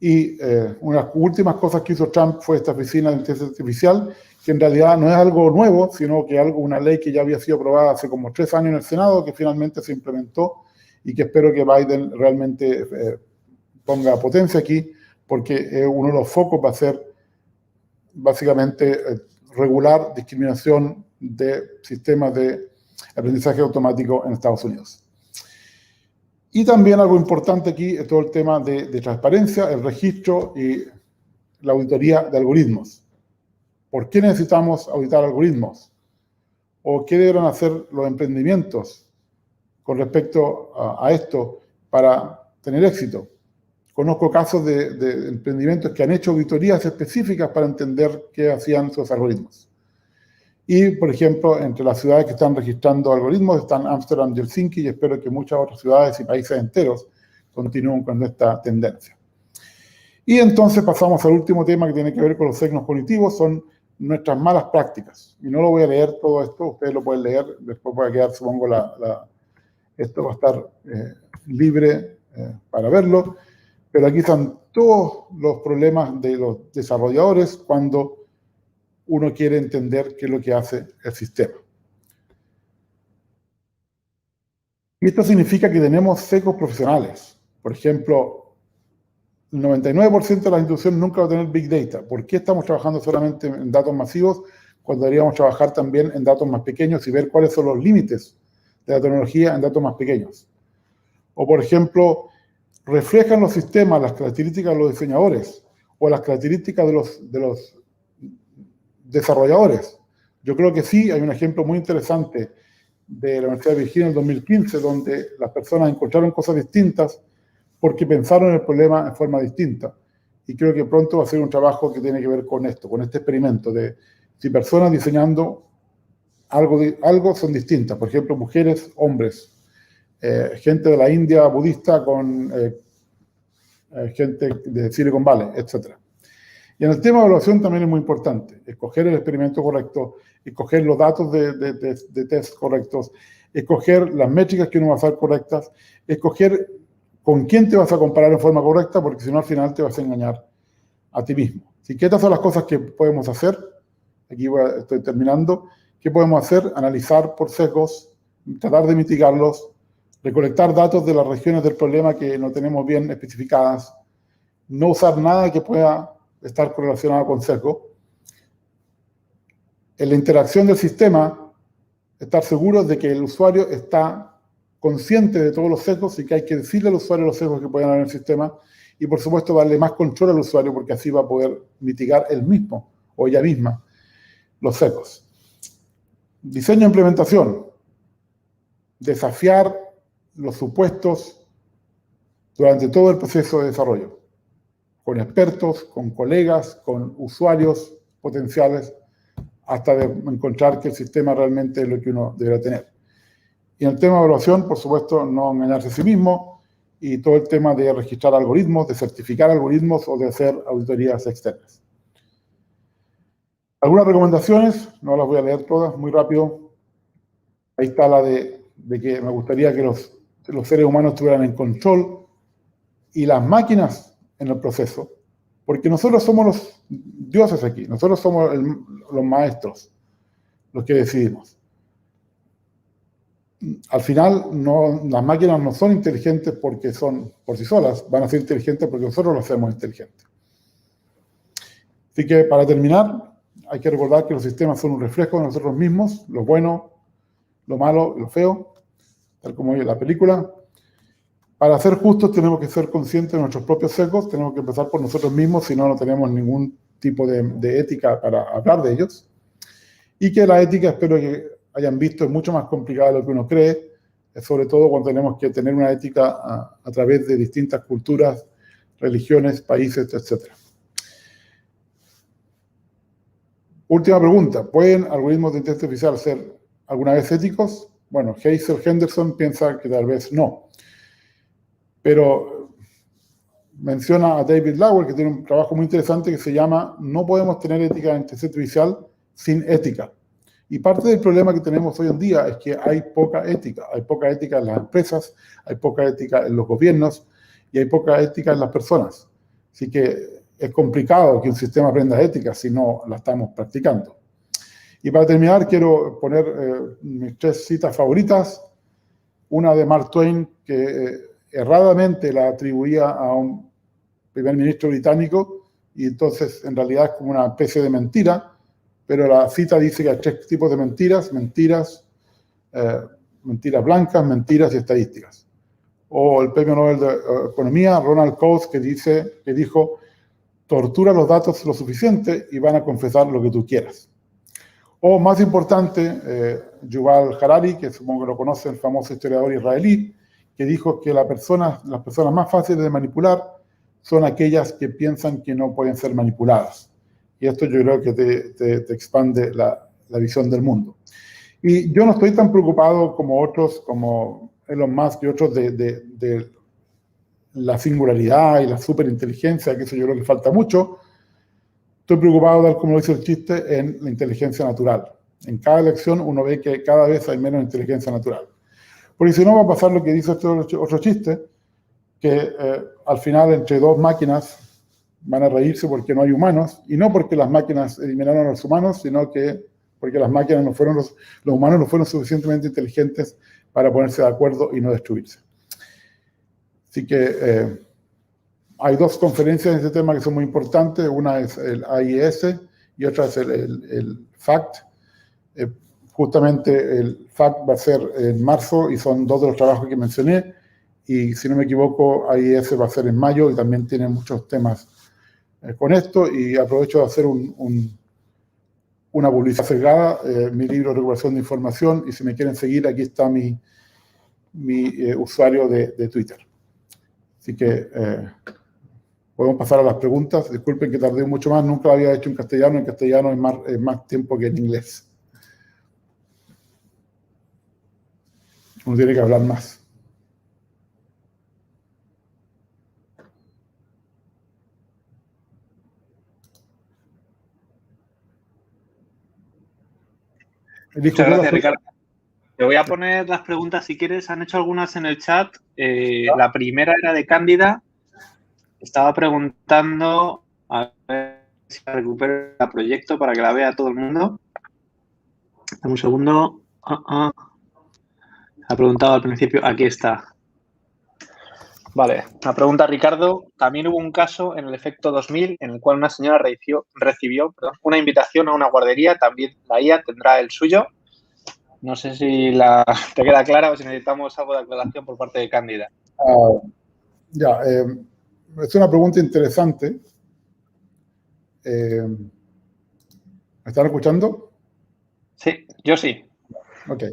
[SPEAKER 2] Y una de las últimas cosas que hizo Trump fue esta oficina de inteligencia artificial, que en realidad no es algo nuevo, sino que una ley que ya había sido aprobada hace como 3 años en el Senado, que finalmente se implementó y que espero que Biden realmente ponga potencia aquí, porque uno de los focos va a ser básicamente regular discriminación de sistemas de aprendizaje automático en Estados Unidos. Y también algo importante aquí es todo el tema de transparencia, el registro y la auditoría de algoritmos. ¿Por qué necesitamos auditar algoritmos? ¿O qué deberán hacer los emprendimientos con respecto a esto para tener éxito? conozco casos de emprendimientos que han hecho auditorías específicas para entender qué hacían sus algoritmos. Y, por ejemplo, entre las ciudades que están registrando algoritmos están Ámsterdam y Helsinki, y espero que muchas otras ciudades y países enteros continúen con esta tendencia. Y entonces pasamos al último tema que tiene que ver con los sesgos cognitivos, son nuestras malas prácticas. Y no lo voy a leer todo esto, ustedes lo pueden leer, después va a quedar, supongo, esto va a estar libre para verlo, pero aquí están todos los problemas de los desarrolladores cuando uno quiere entender qué es lo que hace el sistema. Y esto significa que tenemos sesgos profesionales. Por ejemplo, el 99% de las instituciones nunca va a tener Big Data. ¿Por qué estamos trabajando solamente en datos masivos cuando deberíamos trabajar también en datos más pequeños y ver cuáles son los límites de la tecnología en datos más pequeños? O, por ejemplo, ¿reflejan los sistemas las características de los diseñadores o las características de los desarrolladores? Yo creo que sí. Hay un ejemplo muy interesante de la Universidad de Virginia en el 2015, donde las personas encontraron cosas distintas porque pensaron el problema en forma distinta. Y creo que pronto va a ser un trabajo que tiene que ver con esto, con este experimento de si personas diseñando algo son distintas. Por ejemplo, mujeres, hombres, gente de la India budista con gente de Silicon Valley, etc. Y en el tema de evaluación también es muy importante. Escoger el experimento correcto, escoger los datos de test correctos, escoger las métricas que uno va a hacer correctas, escoger con quién te vas a comparar en forma correcta, porque si no al final te vas a engañar a ti mismo. Así que estas son las cosas que podemos hacer. Aquí estoy terminando. ¿Qué podemos hacer? Analizar por sesgos, tratar de mitigarlos, recolectar datos de las regiones del problema que no tenemos bien especificadas, no usar nada que pueda estar correlacionado con sesgo. En la interacción del sistema, estar seguros de que el usuario está consciente de todos los sesgos y que hay que decirle al usuario los sesgos que pueden haber en el sistema y, por supuesto, darle más control al usuario porque así va a poder mitigar él mismo o ella misma los sesgos. Diseño e implementación. Desafiar los supuestos durante todo el proceso de desarrollo, con expertos, con colegas, con usuarios potenciales, hasta de encontrar que el sistema realmente es lo que uno debería tener. Y en el tema de evaluación, por supuesto, no engañarse a sí mismo, y todo el tema de registrar algoritmos, de certificar algoritmos o de hacer auditorías externas. Algunas recomendaciones, no las voy a leer todas, muy rápido. Ahí está la de que me gustaría que los seres humanos estuvieran en control y las máquinas en el proceso, porque nosotros somos los dioses aquí, nosotros somos los maestros, los que decidimos. Al final, las máquinas no son inteligentes porque son por sí solas, van a ser inteligentes porque nosotros lo hacemos inteligente. Así que, para terminar, hay que recordar que los sistemas son un reflejo de nosotros mismos, lo bueno, lo malo y lo feo, tal como en la película. Para ser justos tenemos que ser conscientes de nuestros propios sesgos, tenemos que empezar por nosotros mismos, si no, no tenemos ningún tipo de ética para hablar de ellos. Y que la ética, espero que hayan visto, es mucho más complicada de lo que uno cree, sobre todo cuando tenemos que tener una ética a través de distintas culturas, religiones, países, etc. Última pregunta, ¿pueden algoritmos de inteligencia artificial ser alguna vez éticos? Bueno, Hazel Henderson piensa que tal vez no. Pero menciona a David Lauer, que tiene un trabajo muy interesante que se llama "No podemos tener ética en inteligencia artificial sin ética". Y parte del problema que tenemos hoy en día es que hay poca ética. Hay poca ética en las empresas, hay poca ética en los gobiernos y hay poca ética en las personas. Así que es complicado que un sistema aprenda ética si no la estamos practicando. Y para terminar, quiero poner mis 3 citas favoritas. Una de Mark Twain, que erradamente la atribuía a un primer ministro británico, y entonces en realidad es como una especie de mentira, pero la cita dice que hay 3 tipos de mentiras: mentiras blancas, mentiras y estadísticas. O el premio Nobel de Economía, Ronald Coase, que dijo: tortura los datos lo suficiente y van a confesar lo que tú quieras. O, más importante, Yuval Harari, que supongo que lo conoce, el famoso historiador israelí, que dijo que las personas más fáciles de manipular son aquellas que piensan que no pueden ser manipuladas. Y esto yo creo que te expande la visión del mundo. Y yo no estoy tan preocupado como otros, como Elon Musk y otros, de la singularidad y la superinteligencia, que eso yo creo que falta mucho. Estoy preocupado, tal como lo dice el chiste, en la inteligencia natural. En cada elección uno ve que cada vez hay menos inteligencia natural. Porque si no va a pasar lo que dice otro chiste, que al final entre dos máquinas van a reírse porque no hay humanos, y no porque las máquinas eliminaron a los humanos, sino que porque las máquinas no fueron los humanos no fueron suficientemente inteligentes para ponerse de acuerdo y no destruirse. Así que hay dos conferencias en este tema que son muy importantes. Una es el AIS y otra es el FACT. Justamente el FACT va a ser en marzo y son dos de los trabajos que mencioné. Y si no me equivoco, AIS va a ser en mayo y también tiene muchos temas con esto. Y aprovecho de hacer una publicidad sesgada, mi libro Recuperación de Información. Y si me quieren seguir, aquí está mi usuario de Twitter. Así que podemos pasar a las preguntas. Disculpen que tardé mucho más, nunca lo había hecho en castellano. En castellano es más tiempo que en inglés. Uno tiene que hablar más.
[SPEAKER 3] Muchas gracias, Ricardo. Te voy a poner las preguntas si quieres. Han hecho algunas en el chat. La primera era de Cándida. Estaba preguntando a ver si recupero el proyecto para que la vea todo el mundo. Dame un segundo. Ha preguntado al principio. Aquí está. Vale. La pregunta, Ricardo. También hubo un caso en el efecto 2000 en el cual una señora recibió una invitación a una guardería. También la IA tendrá el suyo. No sé si te queda clara o si necesitamos algo de aclaración por parte de Cándida.
[SPEAKER 2] Es una pregunta interesante. ¿Me están escuchando?
[SPEAKER 3] Sí, yo sí.
[SPEAKER 2] Ok.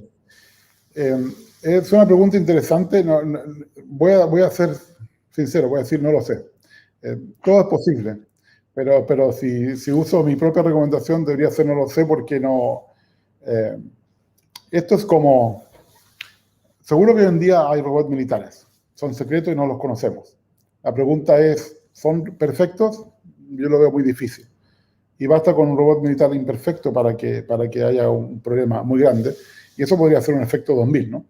[SPEAKER 2] Es una pregunta interesante. Voy a ser sincero, voy a decir no lo sé. Todo es posible, pero si uso mi propia recomendación debería ser no lo sé porque no... esto es como... Seguro que hoy en día hay robots militares. Son secretos y no los conocemos. La pregunta es, ¿son perfectos? Yo lo veo muy difícil. Y basta con un robot militar imperfecto para que haya un problema muy grande. Y eso podría ser un efecto 2000, ¿no?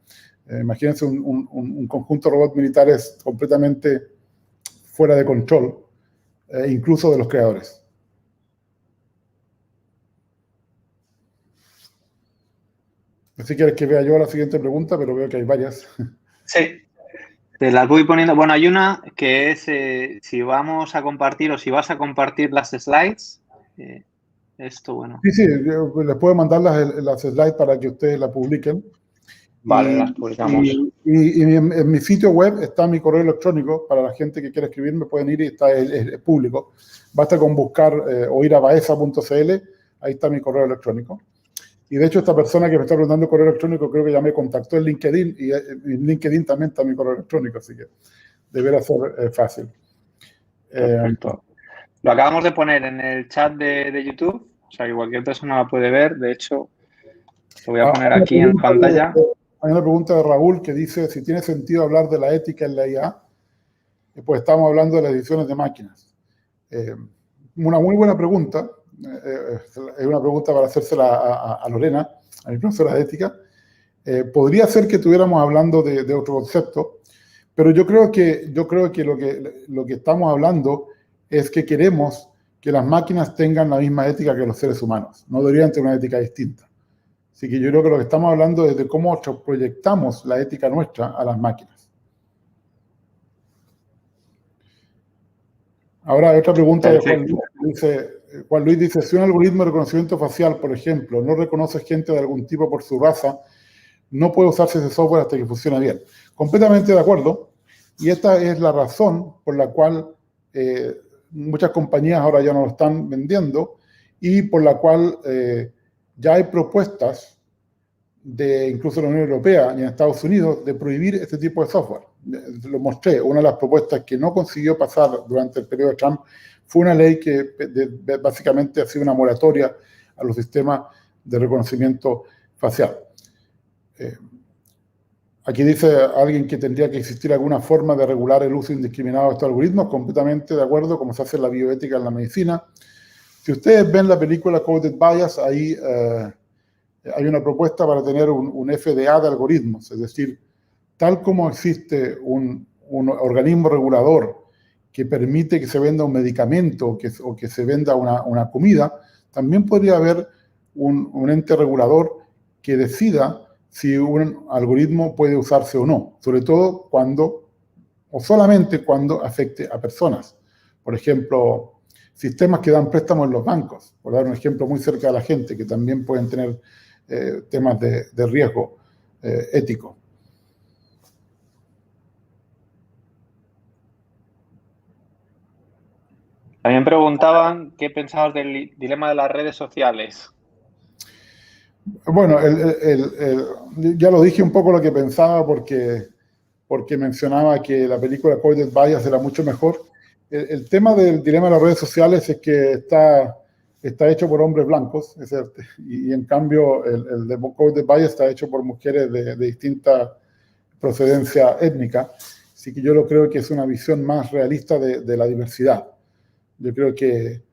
[SPEAKER 2] Imagínense un conjunto de robots militares completamente fuera de control, incluso de los creadores. Si quieres que vea yo la siguiente pregunta, pero veo que hay varias.
[SPEAKER 3] Sí, te las voy poniendo. Bueno, hay una que es si vamos a compartir o si vas a compartir las slides. Esto, bueno.
[SPEAKER 2] Sí, les puedo mandar las slides para que ustedes la publiquen.
[SPEAKER 3] Vale, las publicamos.
[SPEAKER 2] Y en mi sitio web está mi correo electrónico. Para la gente que quiera escribirme pueden ir y está es público. Basta con buscar o ir a baeza.cl, ahí está mi correo electrónico. Y de hecho esta persona que me está preguntando el correo electrónico creo que ya me contactó en LinkedIn y en LinkedIn también está mi correo electrónico, así que deberá ser fácil.
[SPEAKER 3] Perfecto. Lo acabamos de poner en el chat de YouTube, o sea que cualquier persona la puede ver. De hecho, lo voy a poner aquí en pantalla.
[SPEAKER 2] Hay una pregunta de Raúl que dice si tiene sentido hablar de la ética en la IA. Pues estamos hablando de las ediciones de máquinas. Una muy buena pregunta. Es una pregunta para hacérsela a Lorena, a mi profesora de ética. Podría ser que estuviéramos hablando de otro concepto, pero yo creo que lo que estamos hablando es que queremos que las máquinas tengan la misma ética que los seres humanos. No deberían tener una ética distinta. Así que yo creo que lo que estamos hablando es de cómo proyectamos la ética nuestra a las máquinas. Ahora hay otra pregunta de Juan Luis dice, si un algoritmo de reconocimiento facial, por ejemplo, no reconoce gente de algún tipo por su raza, no puede usarse ese software hasta que funcione bien. Completamente de acuerdo. Y esta es la razón por la cual muchas compañías ahora ya no lo están vendiendo y por la cual ya hay propuestas de incluso la Unión Europea y en Estados Unidos de prohibir este tipo de software. Lo mostré, una de las propuestas que no consiguió pasar durante el periodo de Trump fue una ley que básicamente ha sido una moratoria a los sistemas de reconocimiento facial. Aquí dice alguien que tendría que existir alguna forma de regular el uso indiscriminado de estos algoritmos, completamente de acuerdo, como se hace en la bioética en la medicina. Si ustedes ven la película Coded Bias, ahí hay una propuesta para tener un FDA de algoritmos, es decir, tal como existe un organismo regulador que permite que se venda un medicamento o que se venda una comida, también podría haber un ente regulador que decida si un algoritmo puede usarse o no, sobre todo cuando, o solamente cuando afecte a personas. Por ejemplo, sistemas que dan préstamos en los bancos, por dar un ejemplo muy cerca de la gente, que también pueden tener temas de riesgo ético.
[SPEAKER 3] También preguntaban qué pensabas del dilema de las redes sociales.
[SPEAKER 2] Bueno, ya lo dije un poco lo que pensaba porque mencionaba que la película Coded Bias era mucho mejor. El tema del dilema de las redes sociales es que está hecho por hombres blancos, y en cambio el de Coded Bias está hecho por mujeres de distinta procedencia étnica. Así que yo lo creo que es una visión más realista de la diversidad. Yo creo que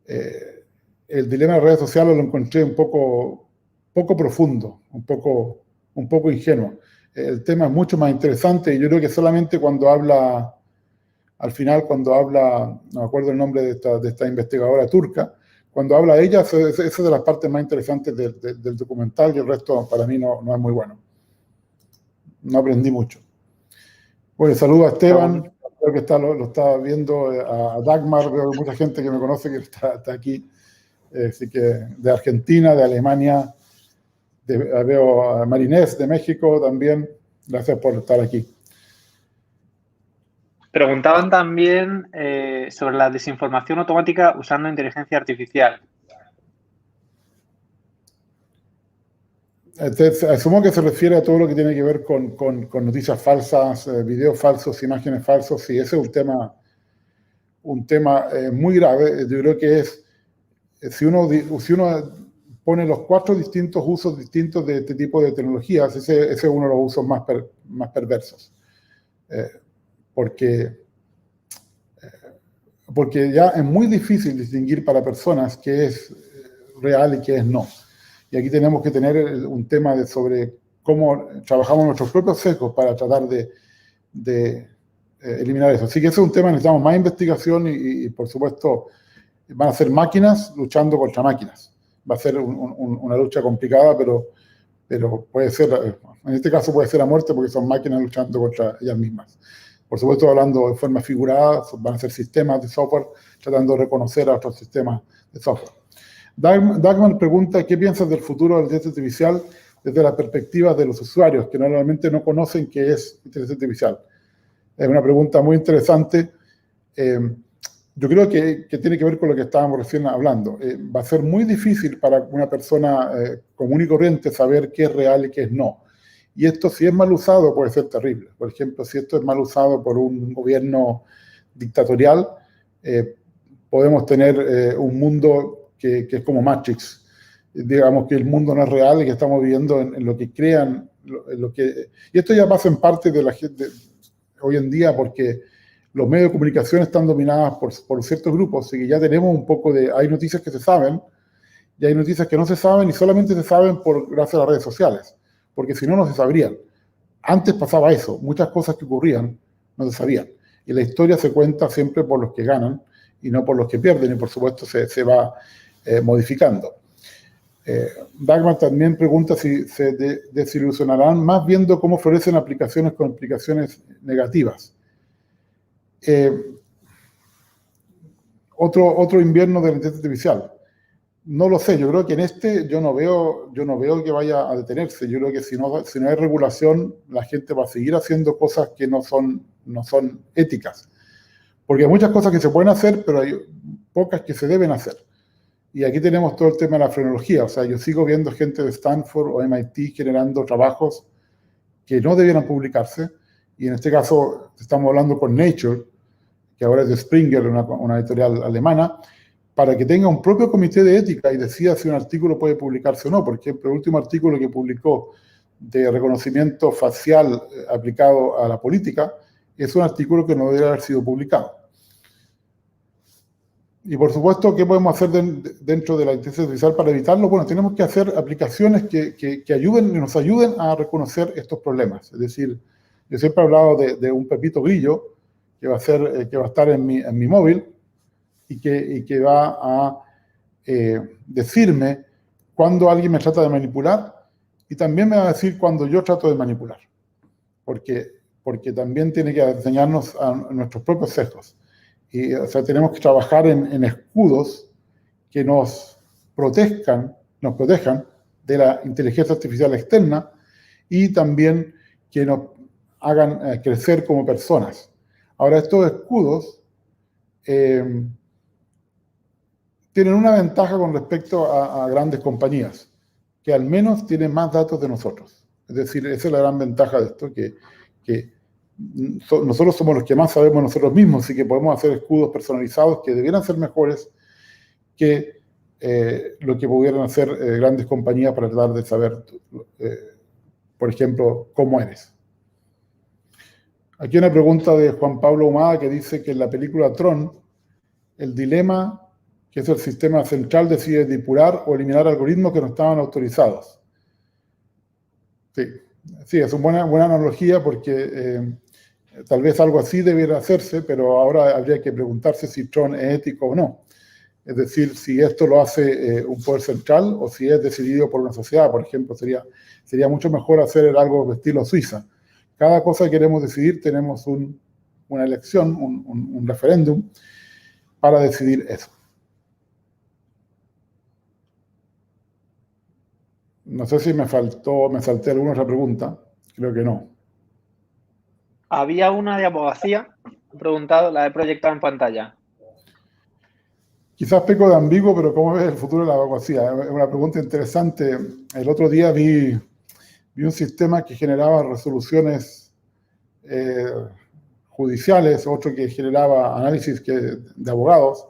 [SPEAKER 2] el dilema de las redes sociales lo encontré un poco profundo, un poco ingenuo. El tema es mucho más interesante y yo creo que solamente cuando habla, al final cuando habla, no me acuerdo el nombre de esta investigadora turca, cuando habla ella, esa es de las partes más interesantes del documental y el resto para mí no es muy bueno. No aprendí mucho. Bueno, saludo a Esteban, creo que lo está viendo, a Dagmar, veo mucha gente que me conoce que está aquí, así que de Argentina, de Alemania, veo a Marinés de México también. Gracias por estar aquí.
[SPEAKER 3] Preguntaban también sobre la desinformación automática usando inteligencia artificial.
[SPEAKER 2] Asumo que se refiere a todo lo que tiene que ver con noticias falsas, videos falsos, imágenes falsos. Sí, ese es un tema muy grave. Yo creo que si uno pone los 4 distintos usos distintos de este tipo de tecnologías, ese es uno de los usos más perversos. Porque ya es muy difícil distinguir para personas qué es real y qué es no. Y aquí tenemos que tener un tema sobre cómo trabajamos nuestros propios sesgos para tratar de eliminar eso. Así que ese es un tema, necesitamos más investigación y por supuesto, van a ser máquinas luchando contra máquinas. Va a ser una lucha complicada, pero puede ser, en este caso puede ser a muerte porque son máquinas luchando contra ellas mismas. Por supuesto, hablando de forma figurada, van a ser sistemas de software tratando de reconocer a otros sistemas de software. Dagmar pregunta, ¿qué piensas del futuro de la inteligencia artificial desde la perspectiva de los usuarios que normalmente no conocen qué es inteligencia artificial? Es una pregunta muy interesante. Yo creo que tiene que ver con lo que estábamos recién hablando. Va a ser muy difícil para una persona común y corriente saber qué es real y qué es no. Y esto, si es mal usado, puede ser terrible. Por ejemplo, si esto es mal usado por un gobierno dictatorial, podemos tener un mundo que es como Matrix. Digamos que el mundo no es real y que estamos viviendo en lo que crean. Y esto ya pasa en parte de la gente hoy en día porque los medios de comunicación están dominados por ciertos grupos y ya tenemos un poco hay noticias que se saben y hay noticias que no se saben y solamente se saben gracias a las redes sociales, porque si no, no se sabrían. Antes pasaba eso, muchas cosas que ocurrían no se sabían. Y la historia se cuenta siempre por los que ganan y no por los que pierden y por supuesto se va modificando. Dagmar también pregunta si se desilusionarán más viendo cómo florecen aplicaciones con implicaciones negativas. Otro invierno de la inteligencia artificial. No lo sé, yo creo que en yo no veo que vaya a detenerse. Yo creo que si no hay regulación, la gente va a seguir haciendo cosas que no son éticas. Porque hay muchas cosas que se pueden hacer, pero hay pocas que se deben hacer. Y aquí tenemos todo el tema de la frenología. O sea, yo sigo viendo gente de Stanford o MIT generando trabajos que no debieran publicarse. Y en este caso estamos hablando con Nature, que ahora es de Springer, una editorial alemana, para que tenga un propio comité de ética y decida si un artículo puede publicarse o no. Por ejemplo, el último artículo que publicó de reconocimiento facial aplicado a la política es un artículo que no debería haber sido publicado. Y por supuesto, ¿qué podemos hacer dentro de la inteligencia artificial para evitarlo? Bueno, tenemos que hacer aplicaciones que nos ayuden a reconocer estos problemas. Es decir, yo siempre he hablado de un pepito grillo que va a estar en mi móvil y que va a decirme cuando alguien me trata de manipular y también me va a decir cuando yo trato de manipular. Porque también tiene que enseñarnos a nuestros propios sesgos. Y, o sea, tenemos que trabajar en escudos que nos protejan de la inteligencia artificial externa y también que nos hagan crecer como personas. Ahora, estos escudos tienen una ventaja con respecto a grandes compañías, que al menos tienen más datos de nosotros. Es decir, esa es la gran ventaja de esto, que nosotros somos los que más sabemos nosotros mismos, así que podemos hacer escudos personalizados que debieran ser mejores que lo que pudieran hacer grandes compañías para tratar de saber, por ejemplo, cómo eres. Aquí una pregunta de Juan Pablo Humada que dice que en la película Tron, el dilema que es el sistema central decide depurar o eliminar algoritmos que no estaban autorizados. Sí, es una buena analogía porque tal vez algo así debiera hacerse, pero ahora habría que preguntarse si Tron es ético o no. Es decir, si esto lo hace un poder central o si es decidido por una sociedad. Por ejemplo, sería mucho mejor hacer algo de estilo Suiza. Cada cosa que queremos decidir tenemos una elección, un referéndum para decidir eso. No sé si me salté alguna otra pregunta. Creo que no.
[SPEAKER 3] Había una de abogacía, he preguntado, la he proyectado en pantalla.
[SPEAKER 2] Quizás peco de ambiguo, pero ¿cómo ves el futuro de la abogacía? Es una pregunta interesante. El otro día vi un sistema que generaba resoluciones judiciales, otro que generaba análisis de abogados.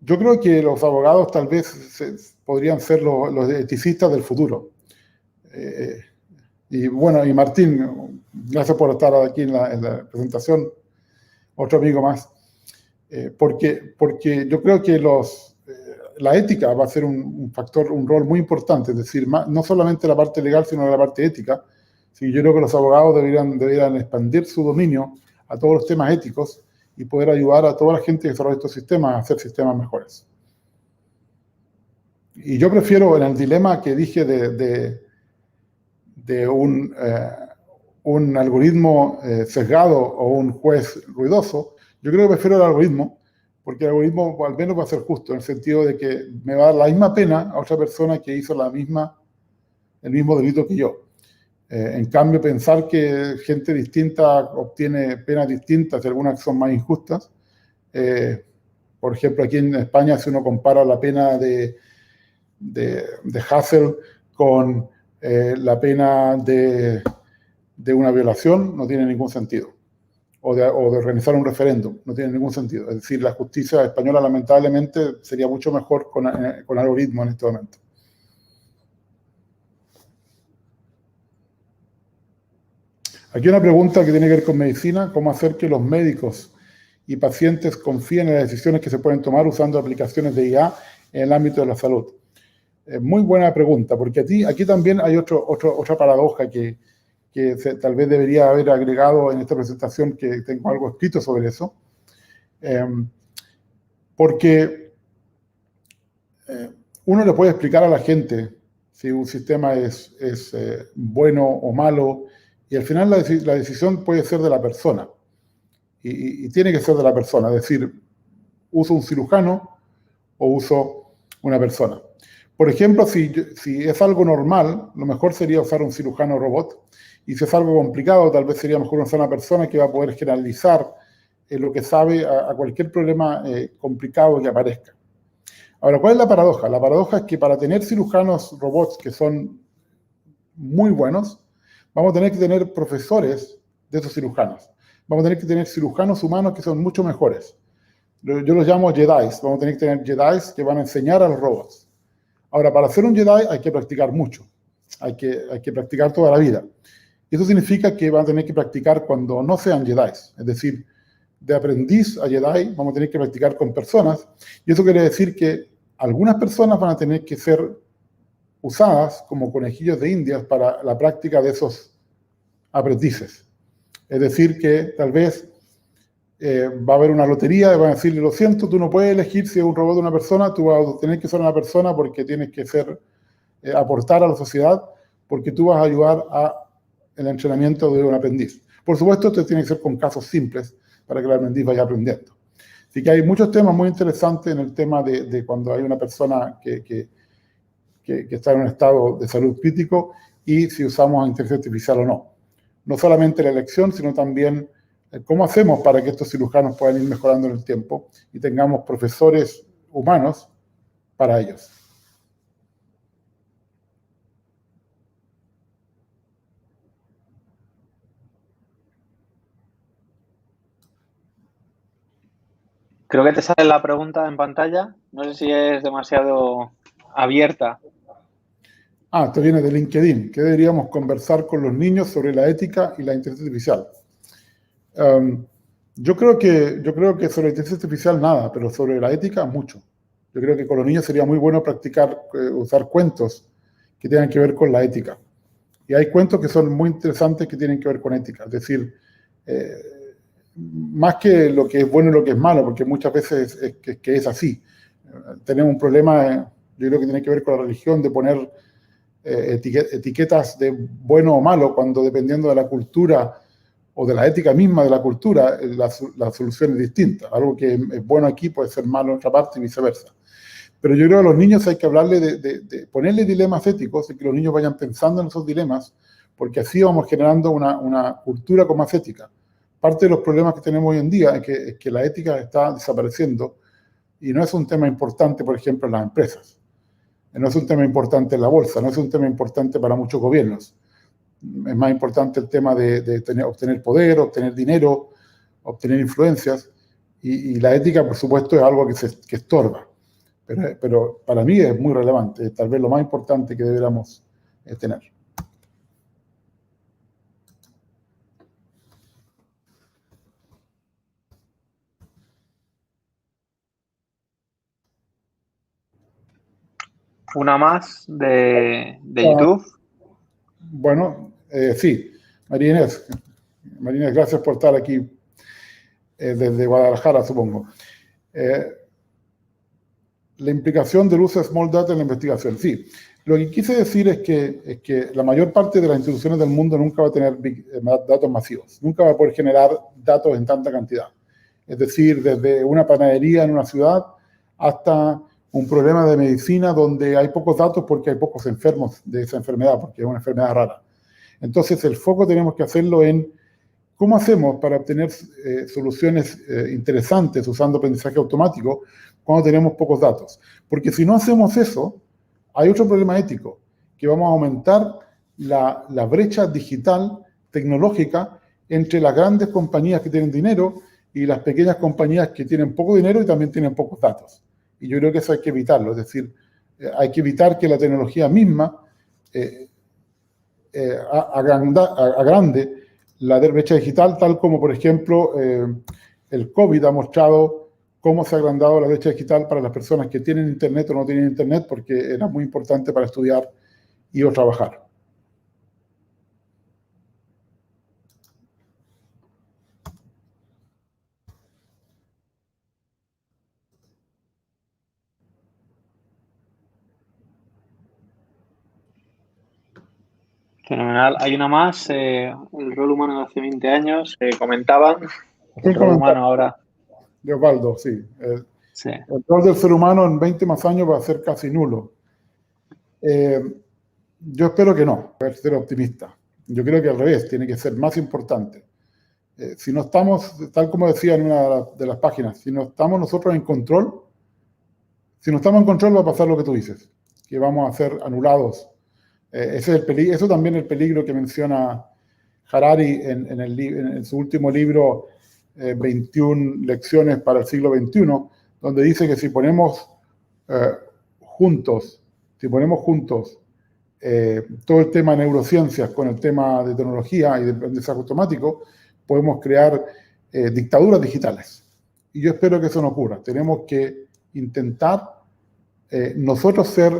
[SPEAKER 2] Yo creo que los abogados tal vez podrían ser los eticistas del futuro. Y bueno, y Martín, gracias por estar aquí en la presentación, otro amigo más, porque yo creo que la ética va a ser un factor, un rol muy importante, es decir, no solamente la parte legal, sino la parte ética. Sí, yo creo que los abogados deberían expandir su dominio a todos los temas éticos y poder ayudar a toda la gente que desarrolla estos sistemas a hacer sistemas mejores. Y yo prefiero, en el dilema que dije de un algoritmo sesgado o un juez ruidoso, yo creo que prefiero el algoritmo, porque el algoritmo al menos va a ser justo, en el sentido de que me va a dar la misma pena a otra persona que hizo el mismo delito que yo. En cambio, pensar que gente distinta obtiene penas distintas y algunas son más injustas. Por ejemplo, aquí en España, si uno compara la pena de Hassel con la pena de una violación, no tiene ningún sentido. O de organizar un referéndum, no tiene ningún sentido. Es decir, la justicia española, lamentablemente, sería mucho mejor con algoritmo en este momento. Aquí una pregunta que tiene que ver con medicina: ¿cómo hacer que los médicos y pacientes confíen en las decisiones que se pueden tomar usando aplicaciones de IA en el ámbito de la salud? Muy buena pregunta, porque aquí también hay otra paradoja que tal vez debería haber agregado en esta presentación, que tengo algo escrito sobre eso. Porque uno le puede explicar a la gente si un sistema es bueno o malo, y al final la decisión puede ser de la persona, y tiene que ser de la persona, es decir, uso un cirujano o uso una persona. Por ejemplo, si es algo normal, lo mejor sería usar un cirujano robot, y si es algo complicado, tal vez sería mejor usar una persona que va a poder generalizar lo que sabe a cualquier problema complicado que aparezca. Ahora, ¿cuál es la paradoja? La paradoja es que para tener cirujanos robots que son muy buenos, vamos a tener que tener profesores de esos cirujanos. Vamos a tener que tener cirujanos humanos que son mucho mejores. Yo los llamo Jedis. Vamos a tener que tener Jedis que van a enseñar a los robots. Ahora, para ser un Jedi hay que practicar mucho. Hay que practicar toda la vida. Y eso significa que van a tener que practicar cuando no sean Jedis. Es decir, de aprendiz a Jedi vamos a tener que practicar con personas. Y eso quiere decir que algunas personas van a tener que ser usadas como conejillos de indias para la práctica de esos aprendices. Es decir, que tal vez va a haber una lotería y van a decirle, lo siento, tú no puedes elegir si es un robot o una persona, tú vas a tener que ser una persona porque tienes que ser, aportar a la sociedad, porque tú vas a ayudar al entrenamiento de un aprendiz. Por supuesto, esto tiene que ser con casos simples para que el aprendiz vaya aprendiendo. Así que hay muchos temas muy interesantes en el tema de cuando hay una persona que está en un estado de salud crítico y si usamos inteligencia artificial o no. No solamente la elección, sino también cómo hacemos para que estos cirujanos puedan ir mejorando en el tiempo y tengamos profesores humanos para ellos.
[SPEAKER 3] Creo que te sale la pregunta en pantalla. No sé si es demasiado abierta.
[SPEAKER 2] Esto viene de LinkedIn. ¿Qué deberíamos conversar con los niños sobre la ética y la inteligencia artificial? Yo creo que sobre la inteligencia artificial nada, pero sobre la ética mucho. Yo creo que con los niños sería muy bueno practicar, usar cuentos que tengan que ver con la ética. Y hay cuentos que son muy interesantes que tienen que ver con ética. Es decir, más que lo que es bueno y lo que es malo, porque muchas veces que es así. Tenemos un problema, yo creo que tiene que ver con la religión, de poner etiquetas de bueno o malo, cuando dependiendo de la cultura o de la ética misma de la cultura, la solución es distinta. Algo que es bueno aquí puede ser malo en otra parte y viceversa. Pero yo creo que a los niños hay que hablarle de ponerle dilemas éticos y que los niños vayan pensando en esos dilemas, porque así vamos generando una cultura con más ética. Parte de los problemas que tenemos hoy en día es que la ética está desapareciendo y no es un tema importante, por ejemplo, en las empresas. No es un tema importante en la bolsa, no es un tema importante para muchos gobiernos. Es más importante el tema de obtener poder, obtener dinero, obtener influencias, y la ética, por supuesto, es algo que estorba. Pero para mí es muy relevante, tal vez lo más importante que deberíamos tener.
[SPEAKER 3] Una más de YouTube.
[SPEAKER 2] Bueno, sí, María Inés, gracias por estar aquí desde Guadalajara, supongo. La implicación del uso de Small Data en la investigación. Sí, lo que quise decir es que la mayor parte de las instituciones del mundo nunca va a tener datos masivos, nunca va a poder generar datos en tanta cantidad. Es decir, desde una panadería en una ciudad hasta un problema de medicina donde hay pocos datos porque hay pocos enfermos de esa enfermedad, porque es una enfermedad rara. Entonces, el foco tenemos que hacerlo en cómo hacemos para obtener soluciones interesantes usando aprendizaje automático cuando tenemos pocos datos. Porque si no hacemos eso, hay otro problema ético, que vamos a aumentar la brecha digital, tecnológica, entre las grandes compañías que tienen dinero y las pequeñas compañías que tienen poco dinero y también tienen pocos datos. Y yo creo que eso hay que evitarlo, es decir, hay que evitar que la tecnología misma agrande la brecha digital, tal como, por ejemplo, el COVID ha mostrado cómo se ha agrandado la brecha digital para las personas que tienen internet o no tienen internet, porque era muy importante para estudiar y o trabajar.
[SPEAKER 3] Fenomenal. Hay una más, el rol humano de hace 20 años, comentaban. El rol humano ahora.
[SPEAKER 2] Leopoldo, sí.
[SPEAKER 3] Sí.
[SPEAKER 2] El rol del ser humano en 20 más años va a ser casi nulo. Yo espero que no, voy a ser optimista. Yo creo que al revés, tiene que ser más importante. Si no estamos, tal como decía en una de las páginas, si no estamos nosotros en control, Si no estamos en control va a pasar lo que tú dices, que vamos a ser anulados. Ese es el peligro, eso también es el peligro que menciona Harari en su último libro, 21 lecciones para el siglo XXI, donde dice que si ponemos juntos todo el tema de neurociencias con el tema de tecnología y de aprendizaje automático, podemos crear dictaduras digitales. Y yo espero que eso no ocurra. Tenemos que intentar nosotros ser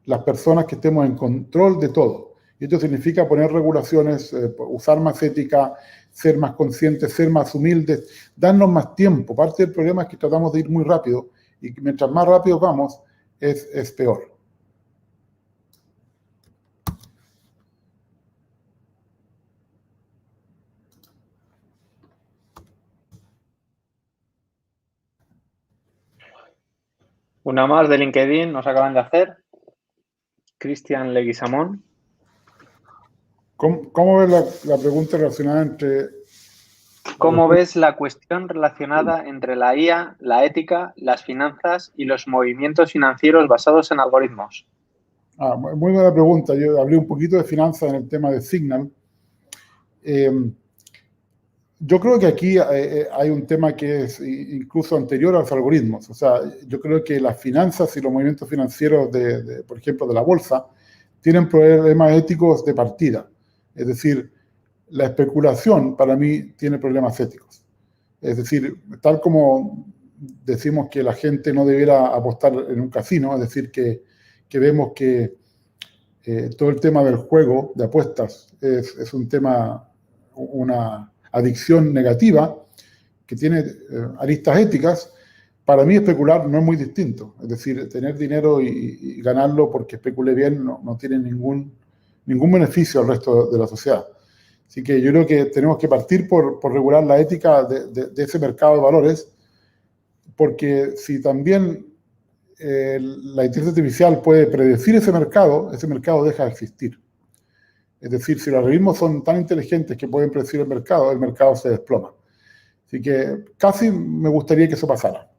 [SPEAKER 2] las personas que estemos en control de todo. Y esto significa poner regulaciones, usar más ética, ser más conscientes, ser más humildes, darnos más tiempo. Parte del problema es que tratamos de ir muy rápido y mientras más rápido vamos, es peor.
[SPEAKER 3] Una más de LinkedIn nos acaban de hacer. Cristian Leguizamón.
[SPEAKER 2] ¿Cómo ves la pregunta relacionada entre...
[SPEAKER 3] ¿Cómo ves la cuestión relacionada entre la IA, la ética, las finanzas y los movimientos financieros basados en algoritmos?
[SPEAKER 2] Muy buena pregunta. Yo hablé un poquito de finanzas en el tema de Signal. Yo creo que aquí hay un tema que es incluso anterior a los algoritmos. O sea, yo creo que las finanzas y los movimientos financieros, por ejemplo, de la bolsa, tienen problemas éticos de partida. Es decir, la especulación para mí tiene problemas éticos. Es decir, tal como decimos que la gente no debiera apostar en un casino, es decir, que vemos que todo el tema del juego de apuestas es un tema, una adicción negativa que tiene aristas éticas. Para mí especular no es muy distinto. Es decir, tener dinero y ganarlo porque especule bien no tiene ningún beneficio al resto de la sociedad. Así que yo creo que tenemos que partir por regular la ética de ese mercado de valores, porque si también la inteligencia artificial puede predecir ese mercado deja de existir. Es decir, si los algoritmos son tan inteligentes que pueden predecir el mercado se desploma. Así que casi me gustaría que eso pasara.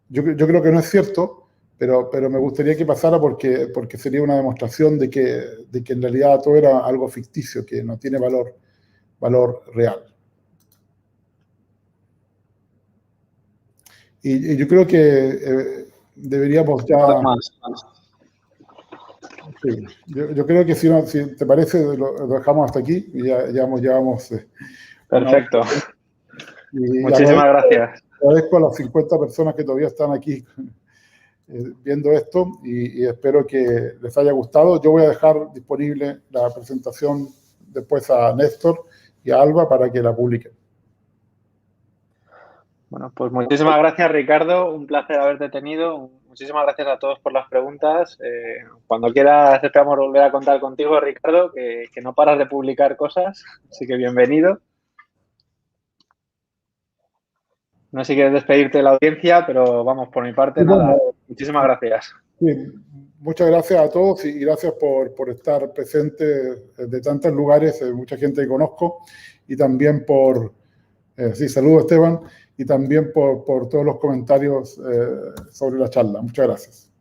[SPEAKER 2] Yo creo que no es cierto, pero me gustaría que pasara porque sería una demostración de que en realidad todo era algo ficticio, que no tiene valor real. Y yo creo que deberíamos ya... Sí, yo creo que si te parece, lo dejamos hasta aquí y ya vamos.
[SPEAKER 3] Perfecto. Muchísimas gracias.
[SPEAKER 2] Agradezco a las 50 personas que todavía están aquí viendo esto y espero que les haya gustado. Yo voy a dejar disponible la presentación después a Néstor y a Alba para que la publiquen.
[SPEAKER 3] Bueno, pues muchísimas gracias, Ricardo. Un placer haberte tenido. Muchísimas gracias a todos por las preguntas. Cuando quieras esperamos volver a contar contigo, Ricardo, que no paras de publicar cosas. Así que bienvenido. No sé si quieres despedirte de la audiencia, pero vamos, por mi parte, nada. Muchísimas gracias.
[SPEAKER 2] Sí, muchas gracias a todos y gracias por estar presentes de tantos lugares, mucha gente que conozco, y también saludos, Esteban, y también por todos los comentarios sobre la charla. Muchas gracias.